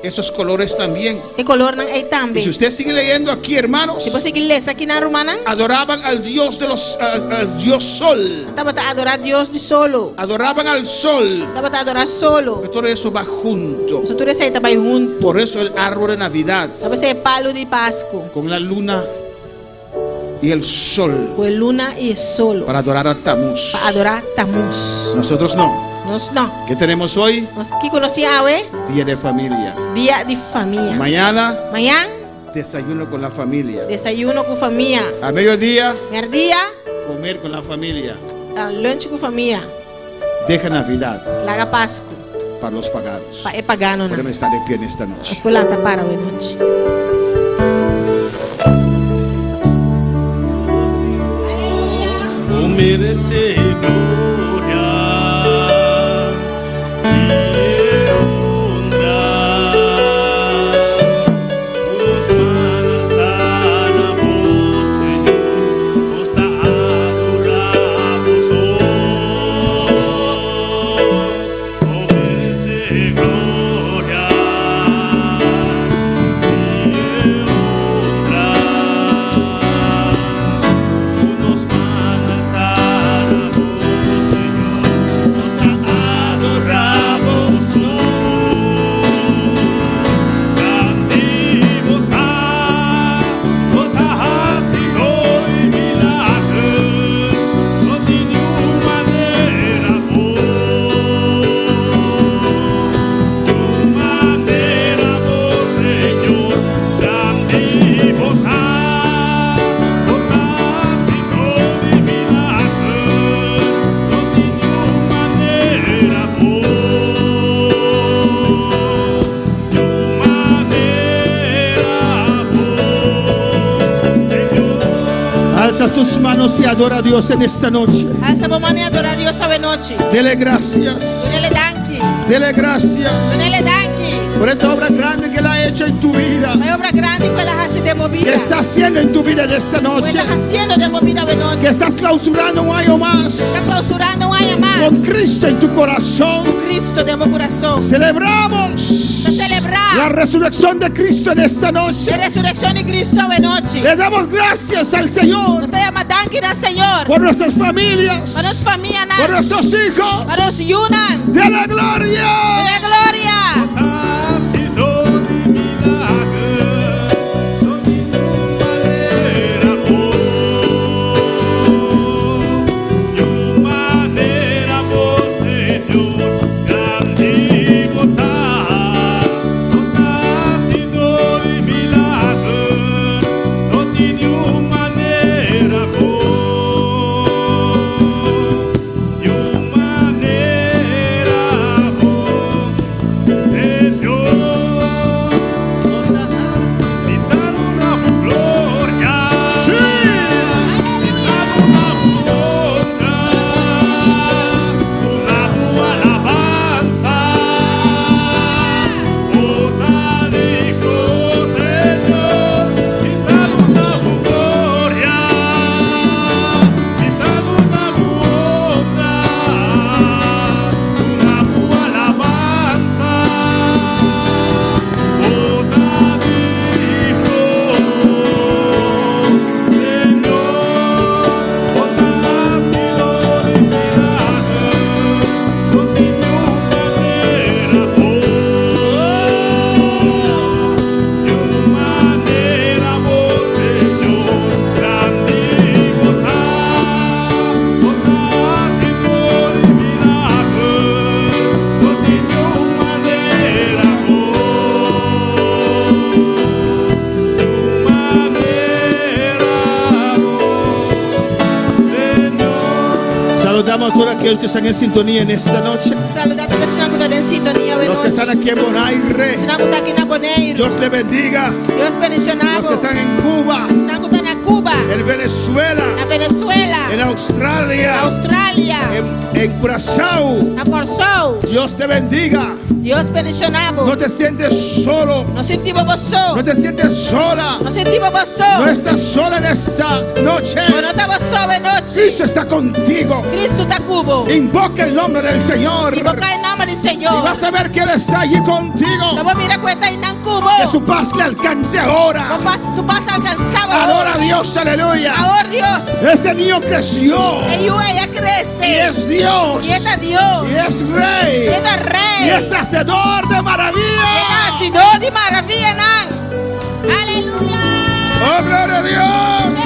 Esos colores también. E color não é Y também. si usted sigue leyendo aquí, hermanos, Se você que lê aqui na Romana, adoraban al Dios de los al Dios Sol, estava a adorar Deus de solo. adoraban al Sol. Estava a adorar solo. Que todo eso va junto. Isso tudo isso aí estava junto. Por eso el árbol de Navidad Estava ser palo de Páscoa. con la luna y el sol Com a luna e solo. para adorar a Tamuz. Para adorar Tamus. Nosotros no. Nós não. ¿Qué tenemos hoy? Nós que conhecemos é Día de familia. dia de família. Mañana, Amanhã, desayuno con la familia. desayuno com família. A mediodía, Merdia, comer con la familia. lunch com família. Deja Navidad Laga Páscoa. para los paganos. É pagano na. Podemos estar de pie en esta noche. Os pulanta para hoje noite. O merecer gloria y honra. Os manos alabos, Señor, os te adoramos hoy. O merecer gloria y honra. Nos mandas a la voz, Señor, nos adoramos hoy. Cantivo toda Senhor e milagre, não de nenhuma maneira boa. De maneira boa, Senhor, cantivo toda Senhor e milagre, não de nenhuma maneira boa. De maneira boa, Senhor. Alza tus manos y adora a Dios en esta noche. Essa bomana é adorar Deus essa noite. Dele gracias. Donele danki. Dele gracias Donele danki. por esa obra grande que Él ha hecho en tu vida. A obra grande que ela se de movida. Que está haciendo en tu vida en esta Que noche. ela haciendo de movida de Que noite. estás clausurando un año Está más. clausurando um ano mais. Con Cristo en tu corazón. Cristo de meu coração. Celebramos Para celebrar la resurrección de Cristo en esta a noche. ressurreição de Cristo de noite. Le damos gracias al Señor Você chama danki na Senhor. por nuestras familias, Para nossa família, por na. nuestros hijos. Para os Yunan. De la gloria. De glória. Tácito de milagre, não de nenhuma maneira boa. De maneira boa, Senhor, grande botar. Tácito de milagre, não de nenhuma maneira boa. De maneira aquellos que están en sintonía en esta noche. Saludate que sinang kuda den sintonia Los que están aquí en Bonaire. Sinang kuda kina Bonaire. Dios le bendiga. Dios bendicionado. Los que están en Cuba, Sinang kuda na Cuba, en Venezuela, na Venezuela, en Australia, Australia, en Curazao. na Corsou. Dios te bendiga. Dios bendicionado. No te sientes solo. No sentimos vosotros. No te sientes sola. No sentimos No vosotros. estás sola en esta noche. No estamos solos noche. Cristo está contigo. Cristo está cubo. Invoca el nombre del Señor. Invoca el nombre del Y Señor. vas a ver que Él está allí contigo. No mira cuenta y nan cubo. Que su paz le alcance ahora. Su paz alcanzaba. Adora a Dios, aleluya. Ahora Dios. Ese niño creció. Ella crece. Y es Dios. Y es Dios. Y es Rey. Y es Rey. Y es hacedor de maravillas. Y es hacedor de maravilla, nan. Aleluya. Oh, gloria a Dios.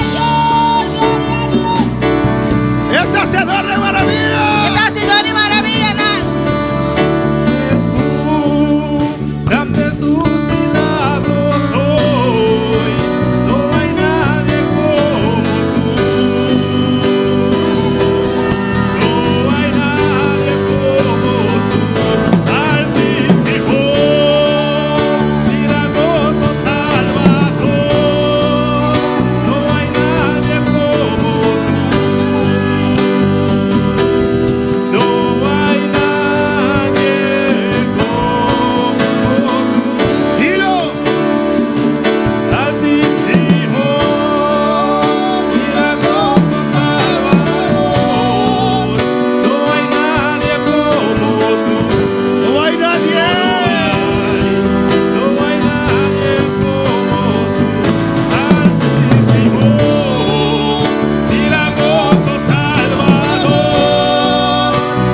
Es hacedor de maravillas. Es hacedor de maravilla, nan. Grandes tus milagros hoy, no hay nadie como tú, no hay nadie como tú, Altísimo, milagroso Salvador, no hay nadie como tú, no hay nadie como tú. Dilo. Altísimo, milagroso Salvador, no hay nadie como tú, No hay nadie. no hay nadie como tú, Altísimo, milagroso Salvador,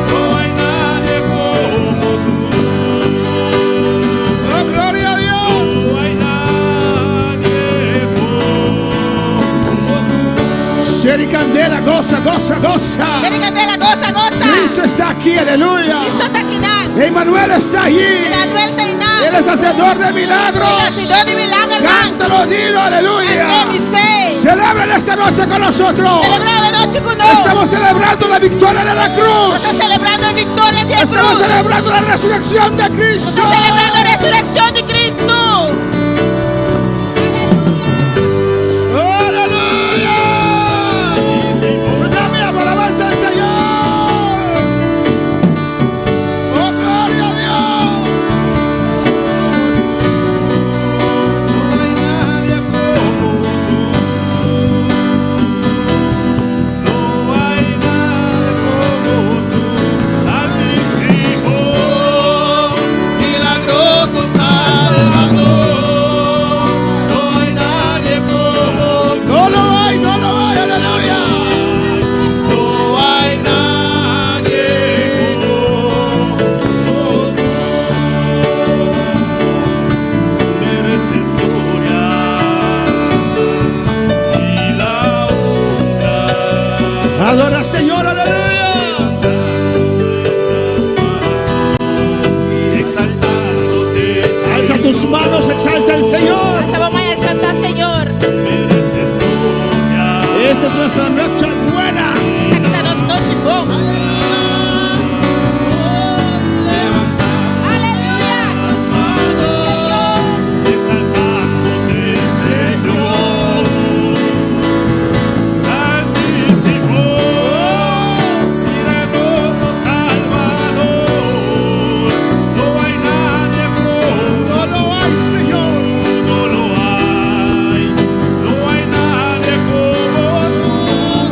no hay nadie como tú, Oh, gloria a Dios. no hay nadie como tú. Sherry Candela, goza, goza, goza. Quiere candela, goza, goza. Cristo está aquí, aleluya. Cristo está aquí, nan. Emmanuel está allí. El Anuel está ahí, nan. Él es hacedor de milagros. El hacedor de milagros, nan. Cántalo, dilo, aleluya. Amén, dice. Celebren esta noche con nosotros. Celebraba noche con nosotros. Estamos celebrando la victoria de la cruz. Está celebrando la victoria de la Estamos cruz. celebrando la resurrección de Cristo. Está celebrando la resurrección de Cristo. ¡Aleluya! Dame alabanza al Señor. ¡Oh, gloria a Dios! No hay nadie como tú, no hay nadie como tú, Altísimo, milagroso Salvador, no hay nadie como tú, No lo hay, no lo hay, aleluya. no hay nadie como tú, mereces gloria y la honra. Adora al Señor, aleluya. Exaltándote, Alza tus manos, exalta al Señor. Alza mamá y exalta al Señor. mereces gloria. Esta es nuestra noche buena. Sáctanos noche con. Aleluya. Exaltándote, Señor. Altísimo, milagroso Salvador, no hay nadie como No lo hay, Señor. no lo hay nadie como tú.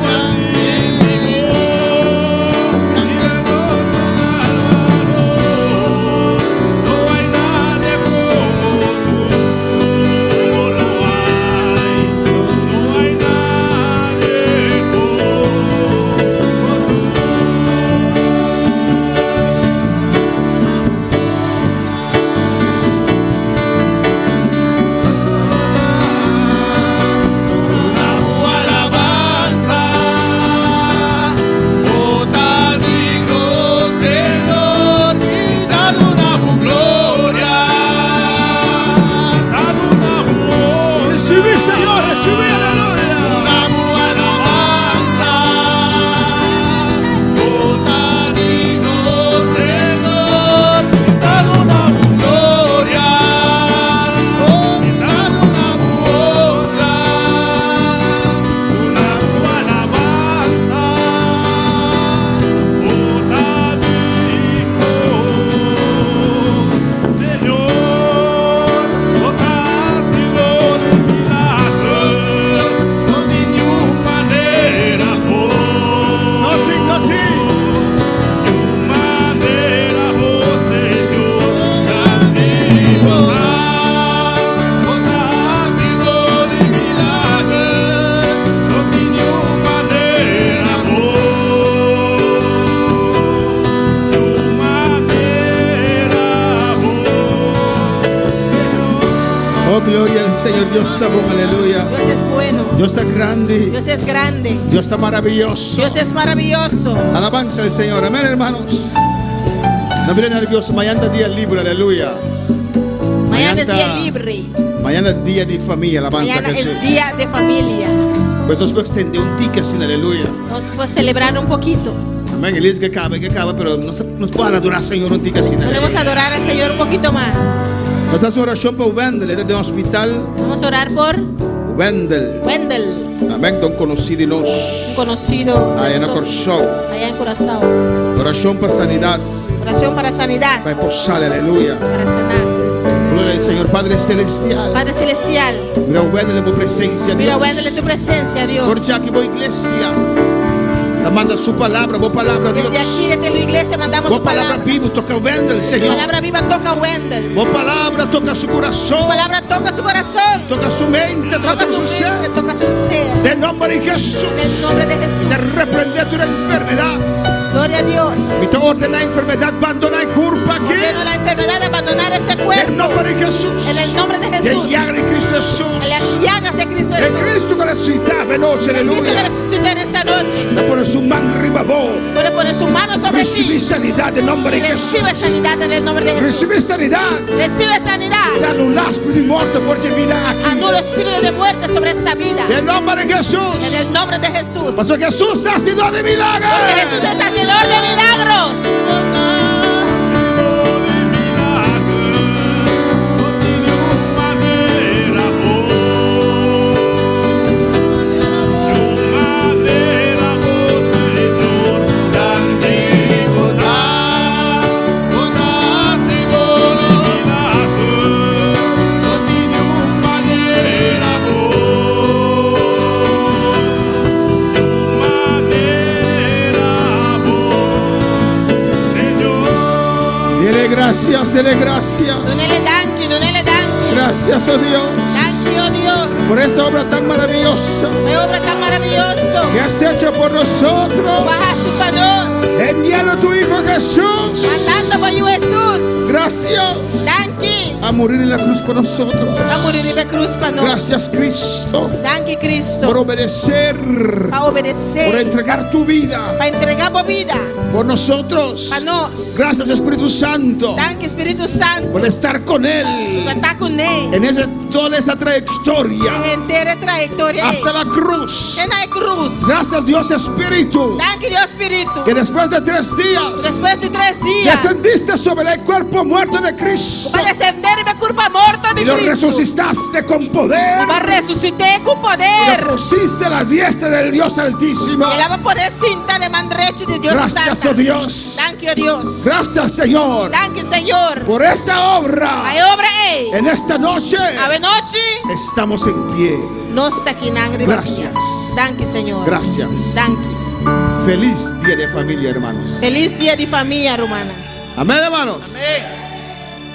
Oh, gloria al Señor. Dios está bueno, aleluya. Dios es bueno. Dios está grande. Dios es grande. Dios está maravilloso. Dios es maravilloso. Alabanza al Señor. Amén, hermanos. No miren nervioso. Mañana es día libre, aleluya. Mañana es día libre. Mañana es día de familia, alabanza. Mañana es día de familia. Pues nos puede extender un ticket sin aleluya. Nos podemos celebrar un poquito. Amén. Él dice que cabe, pero nos pueden adorar al Señor un ticket sin aleluya. Podemos adorar al Señor un poquito más. Nos hace oración por Wendell, desde el hospital. Vamos a orar por Wendell. Amén. Un conocido de nos. Un conocido. Allá en Corazón. Allá en Curazao. Oración para sanidad. Oración para sanidad. Para posar, aleluya. Para sanar. Gloria al Señor, Padre Celestial. Padre Celestial. Mira, Wendell en tu presencia, Dios. Mira, Wendell en tu presencia, Dios. Por ya que voy iglesia. Manda su palabra, vos palabra, Dios. Desde aquí, desde la iglesia, mandamos Vos tu palabra palabra. viva, toca Wendell, Tu Señor. palabra viva toca a Wendell. Vos palabra toca su Tu corazón. palabra toca su corazón. Toca su mente, Toca toca su su ser. mente, toca su ser. De nombre de Jesús. En el nombre de Jesús. De reprender toda enfermedad. Gloria a Dios. Y te ordena enfermedad, abandona y culpa aquí. Ordeno la enfermedad de abandonar este En el cuerpo. nombre de Jesús. En el nombre de Y el Jesús. llaga de Cristo En Jesús. las llagas de Cristo De Jesús. Cristo que resucitaba noche, Cristo que aleluya. resucitó en esta noche. Le pone su mano arriba vos. Puede poner su mano sobre Recibe ti. sanidad en nombre Y de Jesús. recibe sanidad en el nombre de Jesús. Recibe sanidad. Recibe sanidad. Dale un espíritu de muerte fuerte vida aquí. Anulo espíritu de muerte sobre esta vida. En el nombre de Jesús. En el nombre de Jesús. Pasó Jesús es hacedor de milagros. Porque Jesús es hacedor de milagros. Gracias, dele gracias. Donele danki. Gracias, oh Dios. Danki, oh Dios. Por esta obra tan maravillosa Qué obra tan maravillosa. que has hecho por nosotros. Bajaste para nos. Enviando a tu Hijo Jesús. Mandando para you, Jesús. Gracias. Danki. A morir en la cruz por nosotros. A morir en la cruz para nos. Gracias, Cristo. Danki, Cristo. Por obedecer. Para obedecer. Por entregar tu vida. Para entregar tu vida. Por nosotros. Para nos. Gracias, Espíritu Santo. Danki, Espíritu Santo. Por estar con Él. Por estar con Él. En toda esa trayectoria. En entera trayectoria. Hasta la cruz. En la cruz. Gracias, Dios Espíritu. Danki, Dios Espíritu. Que después de 3 días. Después de 3 días. Descendiste sobre el cuerpo muerto de Cristo. Para descender y me culpa muerta de Y lo Cristo. resucitaste con poder. Va resucité con Y poder. lo pusiste a la diestra del Dios Altísimo. Y la va a poner cinta de mandreche de Dios. Gracias, Santa. oh Dios. Danke, oh Dios. Gracias, Señor. Danke, Señor. Por esa obra. Hay obra ahí. En esta noche. Ave noche. Estamos en pie. No está aquí nangre. Gracias. Danke, Señor. Gracias. Danke. Feliz día de familia, hermanos. Feliz día de familia, romana. Amén, hermanos.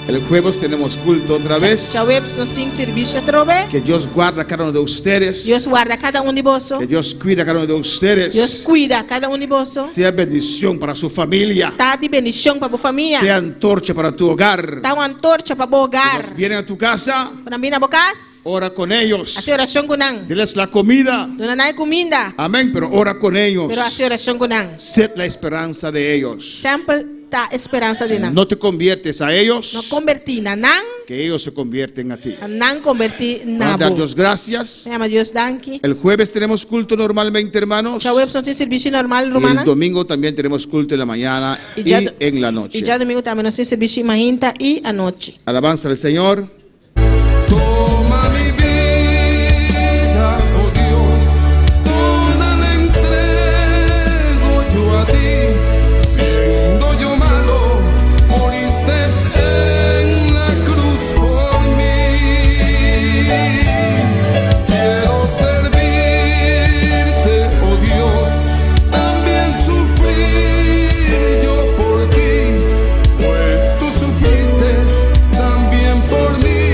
El jueves tenemos culto otra vez. Chawebs nos tiene servicio otra vez. Que Dios guarda a cada uno de ustedes. Dios guarda cada uno de vosotros. Que Dios cuida a cada uno de ustedes. Dios cuida cada uno de vosotros. Sea bendición para su familia. Está de bendición para tu familia. Sea antorcha para tu hogar. Está una antorcha para tu hogar. Los vienen a tu casa. Para mí, bocas. Ora con ellos. Hace oración con nan. Diles la comida. No hay comida. Amén, pero ora con ellos. Pero hace oración con nan. Sed la esperanza de ellos. Siempre está esperanza de nan. No te conviertes a ellos. No convertí na nan. Que ellos se convierten a ti. Nan convertí na Vamos a dar bo. Dios gracias. Se llama Dios danki. El jueves tenemos culto normalmente, hermanos. Chawebs nos tiene servicio normal, Y romana. el domingo también tenemos culto en la mañana y en la noche. Y ya domingo también nos tiene servicio mañana y anoche. Alabanza al Señor. Toma mi vida, oh Dios, toda la entrego yo a ti. Siendo yo malo, moriste en la cruz por mí. Quiero servirte, oh Dios, también sufrir yo por ti, pues tú sufriste también por mí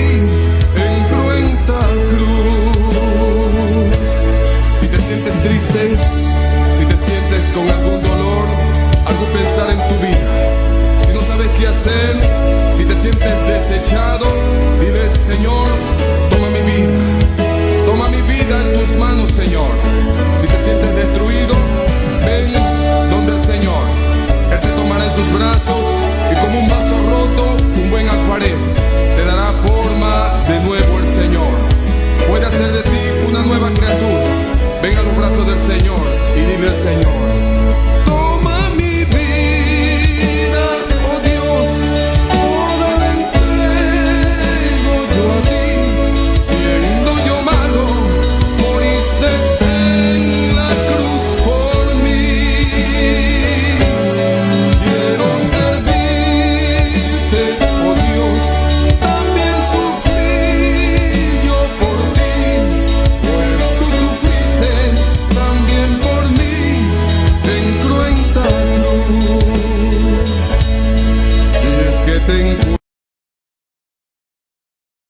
en cruenta cruz. Si te sientes triste, si te sientes con algún dolor, algún pensar en tu vida, si no sabes qué hacer, si te sientes desechado, dile: Señor,